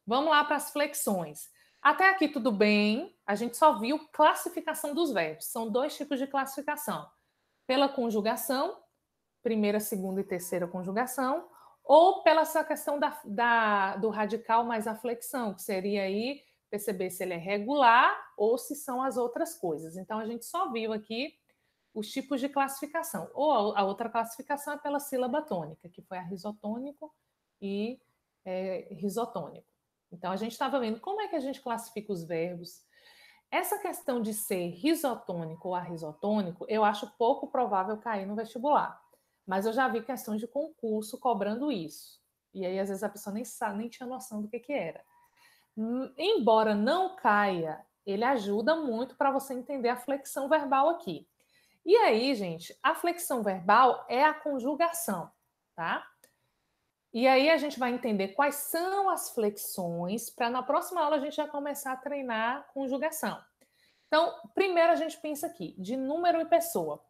vamos lá para as flexões. Até aqui tudo bem, a gente só viu classificação dos verbos. São dois tipos de classificação. Pela conjugação, primeira, segunda e terceira conjugação, ou pela essa questão do radical mais a flexão, que seria aí perceber se ele é regular ou se são as outras coisas. Então, a gente só viu aqui os tipos de classificação. Ou a outra classificação é pela sílaba tônica, que foi a risotônico e risotônico. Então, a gente estava vendo como é que a gente classifica os verbos. Essa questão de ser risotônico ou arrisotônico, eu acho pouco provável cair no vestibular. Mas eu já vi questões de concurso cobrando isso. E aí, às vezes, a pessoa nem tinha noção do que era. Embora não caia, ele ajuda muito para você entender a flexão verbal aqui. E aí, gente, a flexão verbal é a conjugação, tá? E aí a gente vai entender quais são as flexões para na próxima aula a gente já começar a treinar conjugação. Então, primeiro a gente pensa aqui, de número e pessoa.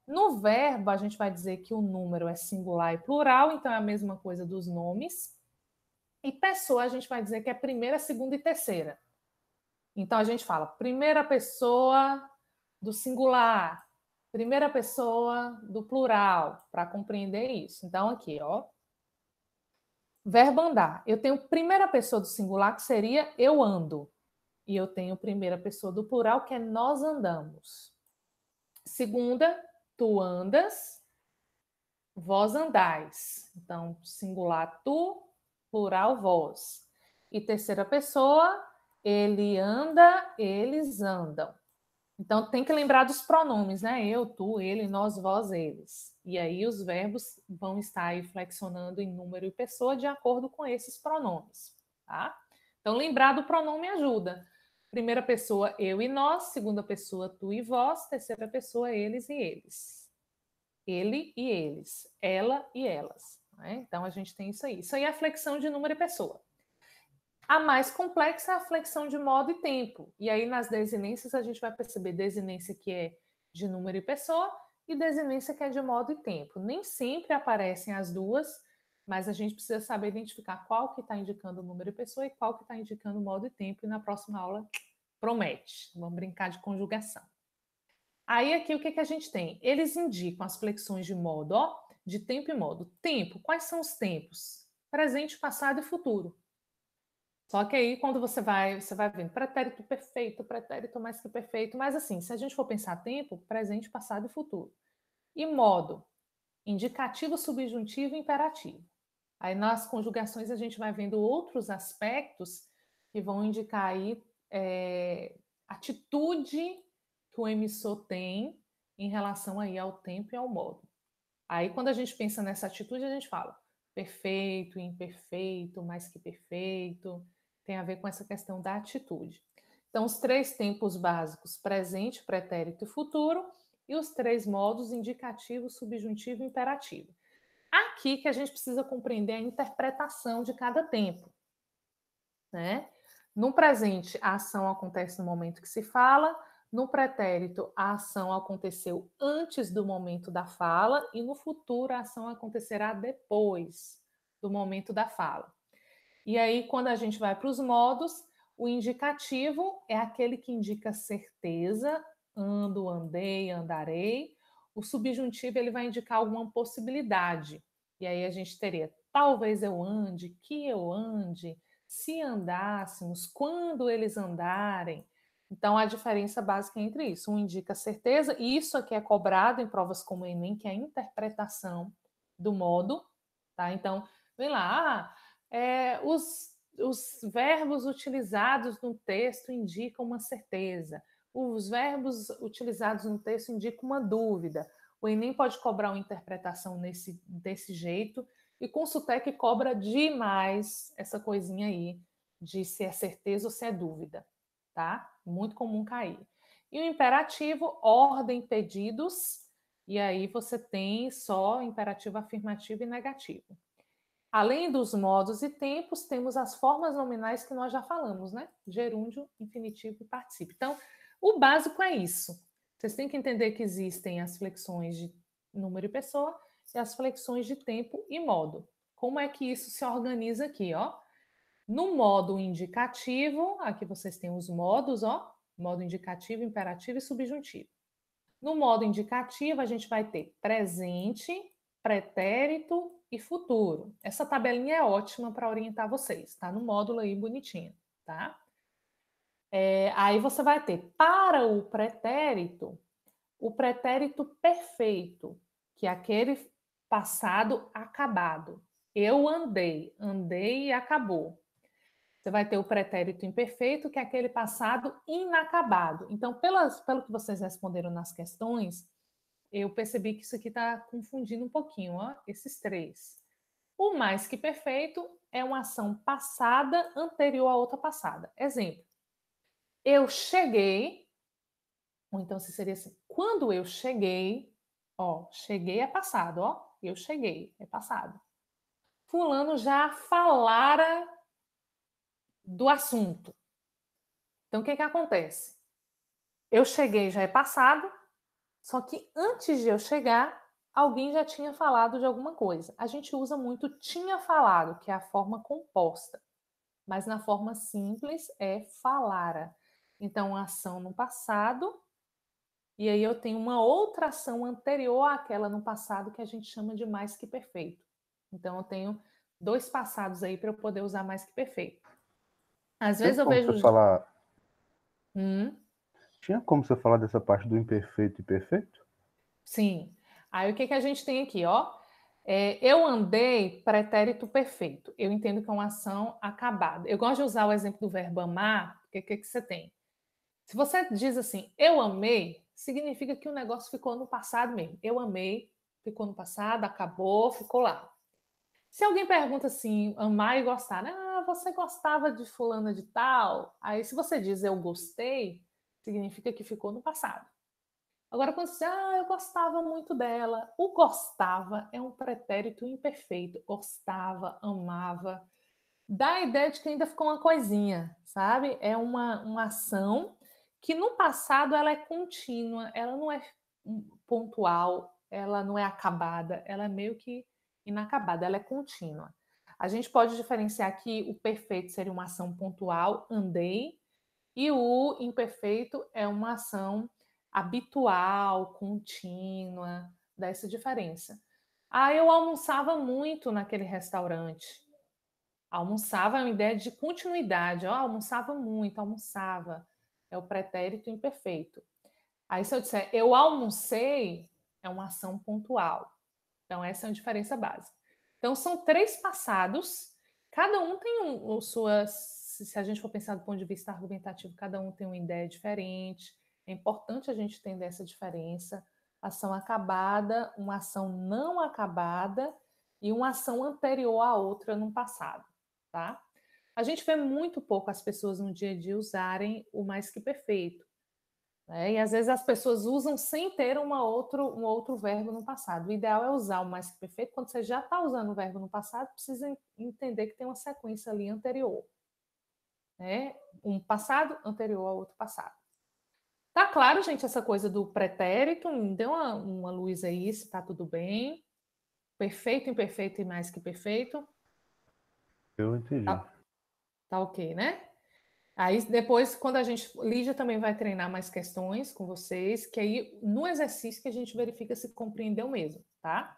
No verbo, a gente vai dizer que o número é singular e plural, então é a mesma coisa dos nomes. E pessoa, a gente vai dizer que é primeira, segunda e terceira. Então, a gente fala primeira pessoa do singular, primeira pessoa do plural, para compreender isso. Então, aqui, ó. Verbo andar. Eu tenho primeira pessoa do singular, que seria eu ando. E eu tenho primeira pessoa do plural, que é nós andamos. Segunda, tu andas, vós andais. Então, singular tu, plural vós. E terceira pessoa, ele anda, eles andam. Então, tem que lembrar dos pronomes, né? Eu, tu, ele, nós, vós, eles. E aí os verbos vão estar aí flexionando em número e pessoa de acordo com esses pronomes, tá? Então, lembrar do pronome ajuda. Primeira pessoa, eu e nós. Segunda pessoa, tu e vós. Terceira pessoa, eles e eles. Ele e eles. Ela e elas. Né? Então, a gente tem isso aí. Isso aí é a flexão de número e pessoa. A mais complexa é a flexão de modo e tempo. E aí, nas desinências, a gente vai perceber desinência que é de número e pessoa e desinência que é de modo e tempo. Nem sempre aparecem as duas, mas a gente precisa saber identificar qual que está indicando o número e pessoa e qual que está indicando o modo e tempo. E na próxima aula, promete. Vamos brincar de conjugação. Aí, aqui, o que a gente tem? Eles indicam as flexões de modo, ó, de tempo e modo. Tempo, quais são os tempos? Presente, passado e futuro. Só que aí, quando você vai vendo pretérito perfeito, pretérito mais que perfeito, mas assim, se a gente for pensar tempo, presente, passado e futuro. E modo, indicativo, subjuntivo e imperativo. Aí nas conjugações a gente vai vendo outros aspectos que vão indicar aí atitude que o emissor tem em relação aí ao tempo e ao modo. Aí quando a gente pensa nessa atitude, a gente fala perfeito, imperfeito, mais que perfeito, tem a ver com essa questão da atitude. Então, os três tempos básicos, presente, pretérito e futuro, e os três modos, indicativo, subjuntivo e imperativo. Aqui que a gente precisa compreender a interpretação de cada tempo. Né? No presente, a ação acontece no momento que se fala, no pretérito, a ação aconteceu antes do momento da fala, e no futuro, a ação acontecerá depois do momento da fala. E aí, quando a gente vai para os modos, o indicativo é aquele que indica certeza, ando, andei, andarei. O subjuntivo ele vai indicar alguma possibilidade. E aí a gente teria talvez eu ande, que eu ande, se andássemos, quando eles andarem. Então, a diferença básica entre isso. Um indica certeza, e isso aqui é cobrado em provas como o Enem, que é a interpretação do modo. Tá? Então, vem lá, os verbos utilizados no texto indicam uma certeza. Os verbos utilizados no texto indicam uma dúvida. O Enem pode cobrar uma interpretação desse jeito, e com o Sutec cobra demais essa coisinha aí de se é certeza ou se é dúvida, tá? Muito comum cair. E o imperativo, ordem, pedidos, e aí você tem só imperativo afirmativo e negativo. Além dos modos e tempos, temos as formas nominais que nós já falamos, né? Gerúndio, infinitivo e particípio. Então, o básico é isso. Vocês têm que entender que existem as flexões de número e pessoa e as flexões de tempo e modo. Como é que isso se organiza aqui, ó? No modo indicativo, aqui vocês têm os modos, ó, modo indicativo, imperativo e subjuntivo. No modo indicativo, a gente vai ter presente, pretérito e futuro. Essa tabelinha é ótima para orientar vocês, tá no módulo aí bonitinho, tá? Aí você vai ter, para o pretérito perfeito, que é aquele passado acabado. Eu andei, andei e acabou. Você vai ter o pretérito imperfeito, que é aquele passado inacabado. Então, pelo que vocês responderam nas questões, eu percebi que isso aqui está confundindo um pouquinho, ó, esses três. O mais que perfeito é uma ação passada anterior a outra passada. Exemplo, eu cheguei, ou então se seria assim, quando eu cheguei, ó, cheguei é passado, ó, eu cheguei, é passado. Fulano já falara do assunto. Então, o que acontece? Eu cheguei já é passado, só que antes de eu chegar, alguém já tinha falado de alguma coisa. A gente usa muito tinha falado, que é a forma composta, mas na forma simples é falara. Então, a ação no passado, e aí eu tenho uma outra ação anterior àquela no passado que a gente chama de mais que perfeito. Então, eu tenho dois passados aí para eu poder usar mais que perfeito. Às vezes eu Como vejo. você falar... Hum? Tinha como você falar dessa parte do imperfeito e perfeito? Sim. Aí o que a gente tem aqui, ó? Eu andei, pretérito perfeito. Eu entendo que é uma ação acabada. Eu gosto de usar o exemplo do verbo amar, porque o que você tem? Se você diz assim, eu amei, significa que o negócio ficou no passado mesmo. Eu amei, ficou no passado, acabou, ficou lá. Se alguém pergunta assim, amar e gostar, né? Ah, você gostava de fulana de tal? Aí se você diz eu gostei, significa que ficou no passado. Agora, quando você diz, eu gostava muito dela, o gostava é um pretérito imperfeito. Gostava, amava. Dá a ideia de que ainda ficou uma coisinha, sabe? É uma ação que no passado ela é contínua, ela não é pontual, ela não é acabada, ela é meio que inacabada, ela é contínua. A gente pode diferenciar que o perfeito seria uma ação pontual, andei, e o imperfeito é uma ação habitual, contínua, dá essa diferença. Eu almoçava muito naquele restaurante. Almoçava é uma ideia de continuidade. Almoçava muito, almoçava. É o pretérito imperfeito. Aí, se eu disser eu almocei, é uma ação pontual. Então, essa é uma diferença básica. Então, são três passados. Cada um tem se a gente for pensar do ponto de vista argumentativo, cada um tem uma ideia diferente. É importante a gente entender essa diferença. Ação acabada, uma ação não acabada e uma ação anterior à outra no passado, tá? A gente vê muito pouco as pessoas no dia a dia usarem o mais que perfeito, né? E às vezes as pessoas usam sem ter um outro verbo no passado. O ideal é usar o mais que perfeito. Quando você já está usando o verbo no passado, precisa entender que tem uma sequência ali anterior, né? Um passado anterior ao outro passado. Tá claro, gente, essa coisa do pretérito? Me deu uma luz aí, se tá tudo bem. Perfeito, imperfeito e mais que perfeito. Eu entendi. Tá ok, né? Aí depois, quando a gente. Lídia também vai treinar mais questões com vocês, que aí no exercício que a gente verifica se compreendeu mesmo, tá?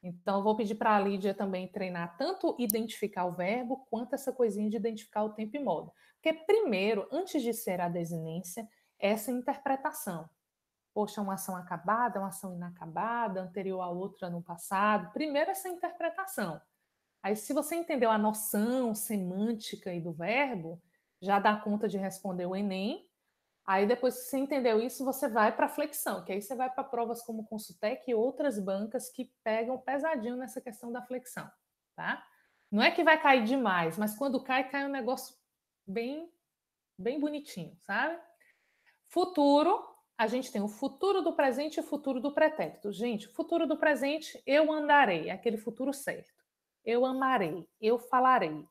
Então, eu vou pedir para a Lídia também treinar tanto identificar o verbo, quanto essa coisinha de identificar o tempo e modo. Porque, primeiro, antes de ser a desinência, essa interpretação. Poxa, uma ação acabada, uma ação inacabada, anterior a outra no passado. Primeiro, essa interpretação. Aí, se você entendeu a noção semântica aí do verbo, já dá conta de responder o Enem. Aí, depois que você entendeu isso, você vai para a flexão, que aí você vai para provas como o Consultec e outras bancas que pegam pesadinho nessa questão da flexão, tá? Não é que vai cair demais, mas quando cai, cai um negócio bem, bem bonitinho, sabe? Futuro, a gente tem o futuro do presente e o futuro do pretérito. Gente, o futuro do presente, eu andarei, é aquele futuro certo. Eu amarei, eu falarei,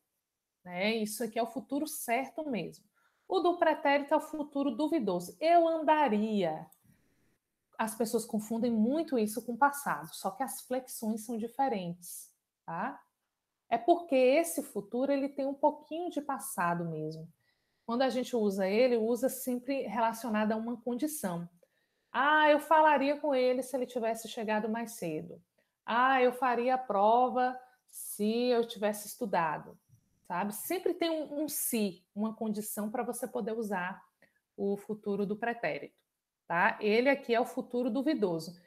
né? Isso aqui é o futuro certo mesmo. O do pretérito é o futuro duvidoso. Eu andaria. As pessoas confundem muito isso com o passado, só que as flexões são diferentes, tá? É porque esse futuro ele tem um pouquinho de passado mesmo. Quando a gente usa ele, usa sempre relacionado a uma condição. Eu falaria com ele se ele tivesse chegado mais cedo. Ah, eu faria a prova se eu tivesse estudado, sabe? Sempre tem um se, uma condição para você poder usar o futuro do pretérito, tá? Ele aqui é o futuro duvidoso.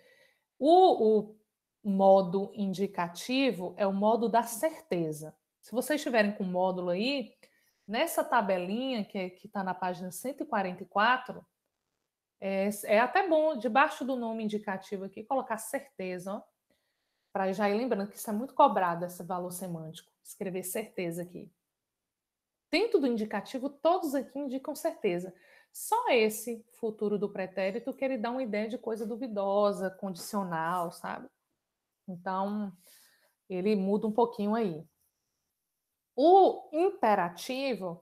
O modo indicativo é o modo da certeza. Se vocês estiverem com o módulo aí, nessa tabelinha que está na página 144, é até bom, debaixo do nome indicativo aqui, colocar certeza, ó, para já ir lembrando que isso é muito cobrado, esse valor semântico. Escrever certeza aqui. Dentro do indicativo, todos aqui indicam certeza. Só esse futuro do pretérito que ele dá uma ideia de coisa duvidosa, condicional, sabe? Então, ele muda um pouquinho aí. O imperativo,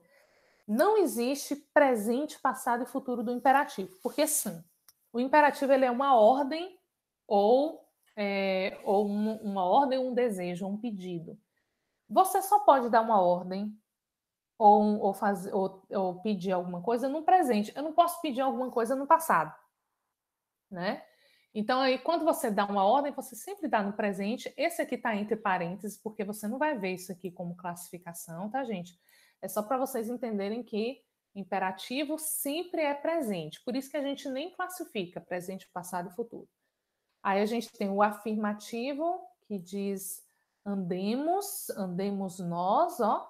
não existe presente, passado e futuro do imperativo, porque sim, o imperativo ele é uma ordem ou uma ordem, um desejo, um pedido. Você só pode dar uma ordem ou pedir alguma coisa no presente. Eu não posso pedir alguma coisa no passado, né? Então, aí, quando você dá uma ordem, você sempre dá no presente. Esse aqui está entre parênteses, porque você não vai ver isso aqui como classificação, tá, gente? É só para vocês entenderem que imperativo sempre é presente. Por isso que a gente nem classifica presente, passado e futuro. Aí a gente tem o afirmativo, que diz andemos, andemos nós, ó.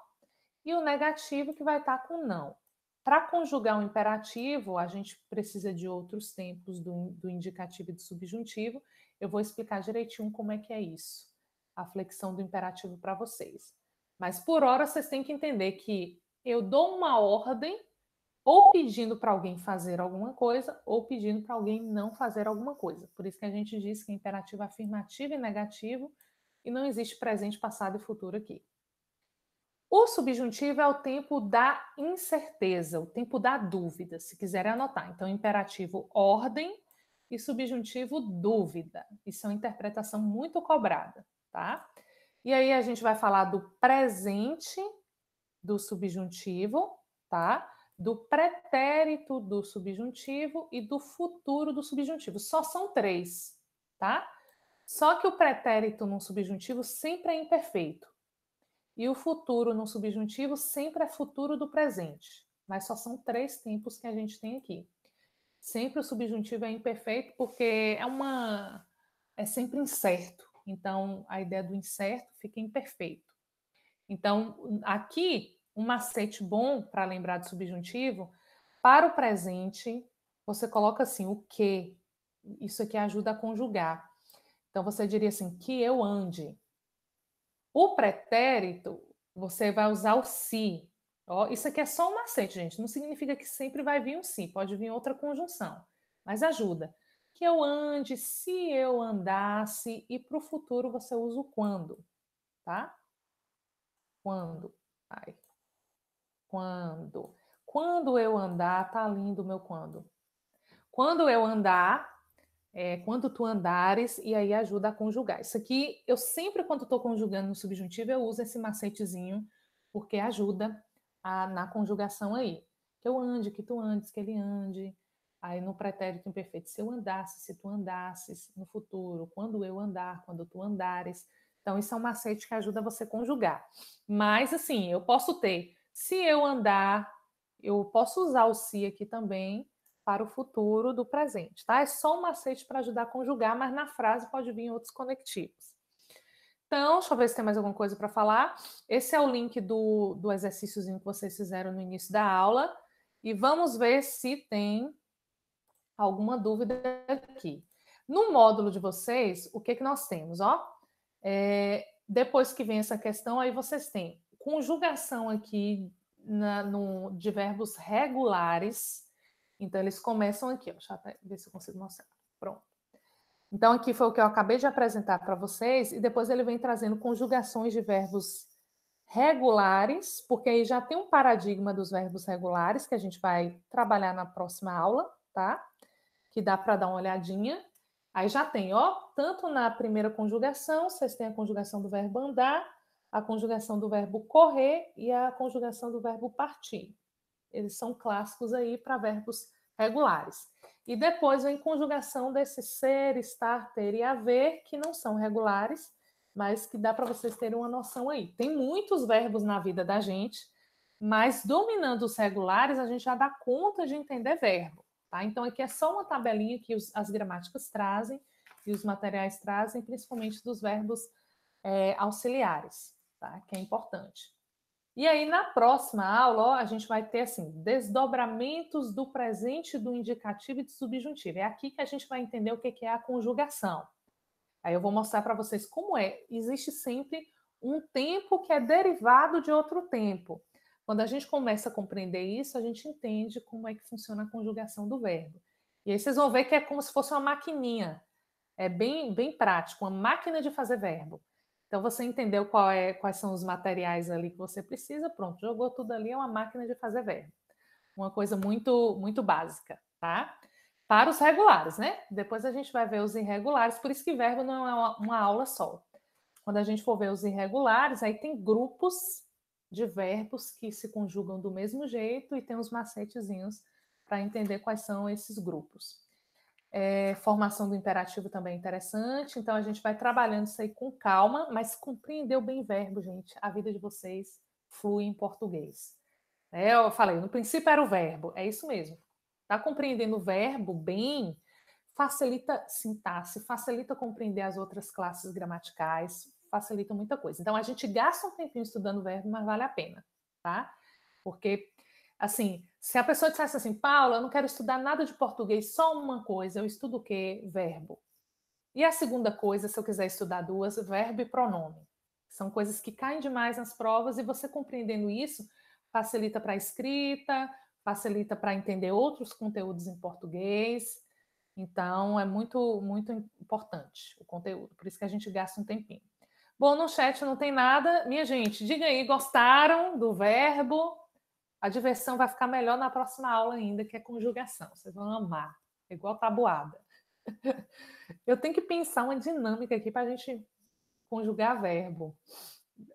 E o negativo, que vai estar com não. Para conjugar o imperativo, a gente precisa de outros tempos do indicativo e do subjuntivo. Eu vou explicar direitinho como é que é isso, a flexão do imperativo para vocês. Mas por hora vocês têm que entender que eu dou uma ordem ou pedindo para alguém fazer alguma coisa ou pedindo para alguém não fazer alguma coisa. Por isso que a gente diz que é imperativo afirmativo e negativo e não existe presente, passado e futuro aqui. O subjuntivo é o tempo da incerteza, o tempo da dúvida, se quiserem anotar. Então, imperativo ordem e subjuntivo dúvida. Isso é uma interpretação muito cobrada, tá? E aí a gente vai falar do presente do subjuntivo, tá? Do pretérito do subjuntivo e do futuro do subjuntivo. Só são 3, tá? Só que o pretérito no subjuntivo sempre é imperfeito. E o futuro no subjuntivo sempre é futuro do presente. Mas só são 3 tempos que a gente tem aqui. Sempre o subjuntivo é imperfeito porque é sempre incerto. Então, a ideia do incerto fica imperfeito. Então, aqui, um macete bom para lembrar do subjuntivo, para o presente, você coloca assim, o que. Isso aqui ajuda a conjugar. Então, você diria assim, que eu ande. O pretérito, você vai usar o se. Ó, isso aqui é só um macete, gente. Não significa que sempre vai vir um se, pode vir outra conjunção. Mas ajuda. Que eu ande, se eu andasse, e para o futuro você usa o quando, tá? Quando. Ai. Quando. Quando eu andar, tá lindo o meu quando. Quando eu andar, quando tu andares, e aí ajuda a conjugar. Isso aqui, eu sempre, quando estou conjugando no subjuntivo, eu uso esse macetezinho, porque ajuda na conjugação aí. Que eu ande, que tu andes, que ele ande. Aí no pretérito imperfeito, se eu andasse, se tu andasses. No futuro, quando eu andar, quando tu andares. Então, isso é um macete que ajuda você a conjugar. Mas, assim, eu posso ter, se eu andar, eu posso usar o se aqui também, para o futuro do presente, tá? É só um macete para ajudar a conjugar, mas na frase pode vir outros conectivos. Então, deixa eu ver se tem mais alguma coisa para falar. Esse é o link do exercíciozinho que vocês fizeram no início da aula. E vamos ver se tem alguma dúvida aqui. No módulo de vocês, o que nós temos? Ó, depois que vem essa questão, aí vocês têm conjugação aqui de verbos regulares. Então, eles começam aqui, ó. Deixa eu até ver se eu consigo mostrar. Pronto. Então, aqui foi o que eu acabei de apresentar para vocês, e depois ele vem trazendo conjugações de verbos regulares, porque aí já tem um paradigma dos verbos regulares, que a gente vai trabalhar na próxima aula, tá? Que dá para dar uma olhadinha. Aí já tem, ó, tanto na primeira conjugação, vocês têm a conjugação do verbo andar, a conjugação do verbo correr e a conjugação do verbo partir. Eles são clássicos aí para verbos regulares. E depois vem conjugação desse ser, estar, ter e haver, que não são regulares, mas que dá para vocês terem uma noção aí. Tem muitos verbos na vida da gente, mas dominando os regulares, a gente já dá conta de entender verbo. Tá? Então, aqui é só uma tabelinha que as gramáticas trazem e os materiais trazem, principalmente dos verbos auxiliares, tá? Que é importante. E aí, na próxima aula, ó, a gente vai ter assim, desdobramentos do presente, do indicativo e do subjuntivo. É aqui que a gente vai entender o que é a conjugação. Aí eu vou mostrar para vocês como é. Existe sempre um tempo que é derivado de outro tempo. Quando a gente começa a compreender isso, a gente entende como é que funciona a conjugação do verbo. E aí vocês vão ver que é como se fosse uma maquininha. É bem, bem prático, uma máquina de fazer verbo. Então, você entendeu quais são os materiais ali que você precisa, pronto, jogou tudo ali, é uma máquina de fazer verbo. Uma coisa muito, muito básica, tá? Para os regulares, né? Depois a gente vai ver os irregulares, por isso que verbo não é uma aula só. Quando a gente for ver os irregulares, aí tem grupos de verbos que se conjugam do mesmo jeito e tem os macetezinhos para entender quais são esses grupos. Formação do imperativo também é interessante, então a gente vai trabalhando isso aí com calma, mas compreendeu bem verbo, gente, a vida de vocês flui em português. Eu falei, no princípio era o verbo, é isso mesmo. Tá compreendendo o verbo bem, facilita sintaxe, facilita compreender as outras classes gramaticais, facilita muita coisa. Então a gente gasta um tempinho estudando o verbo, mas vale a pena, tá? Porque assim, se a pessoa dissesse assim, Paula, eu não quero estudar nada de português, só uma coisa, eu estudo o quê? Verbo. E a segunda coisa, se eu quiser estudar duas, verbo e pronome. São coisas que caem demais nas provas e você compreendendo isso, facilita para a escrita, facilita para entender outros conteúdos em português. Então, é muito, muito importante o conteúdo, por isso que a gente gasta um tempinho. Bom, no chat não tem nada. Minha gente, diga aí, gostaram do verbo? A diversão vai ficar melhor na próxima aula ainda, que é conjugação. Vocês vão amar. É igual tabuada. Eu tenho que pensar uma dinâmica aqui para a gente conjugar verbo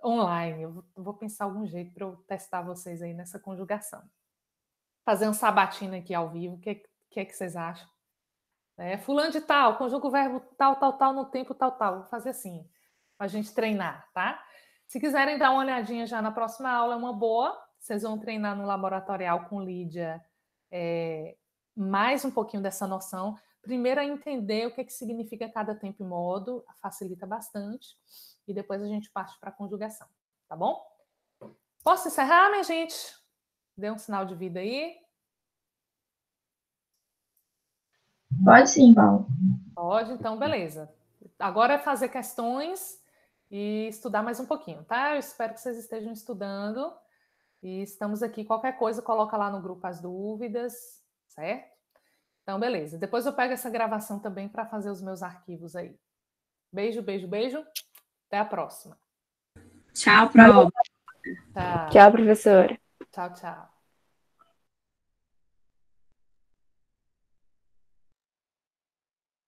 online. Eu vou pensar algum jeito para eu testar vocês aí nessa conjugação. Fazer um sabatina aqui ao vivo. O que é que vocês acham? Fulano de tal, conjuga o verbo tal, tal, tal no tempo tal, tal. Vou fazer assim, para a gente treinar, tá? Se quiserem dar uma olhadinha já na próxima aula, é uma boa. Vocês vão treinar no laboratorial com Lídia mais um pouquinho dessa noção. Primeiro é entender o que significa cada tempo e modo, facilita bastante. E depois a gente parte para a conjugação, tá bom? Posso encerrar, minha gente? Dê um sinal de vida aí. Pode sim, Paulo. Pode, então beleza. Agora é fazer questões e estudar mais um pouquinho, tá? Eu espero que vocês estejam estudando. E estamos aqui, qualquer coisa, coloca lá no grupo as dúvidas, certo? Então, beleza. Depois eu pego essa gravação também para fazer os meus arquivos aí. Beijo, beijo, beijo. Até a próxima. Tchau, prova. Tchau. Tchau, professora. Tchau, tchau.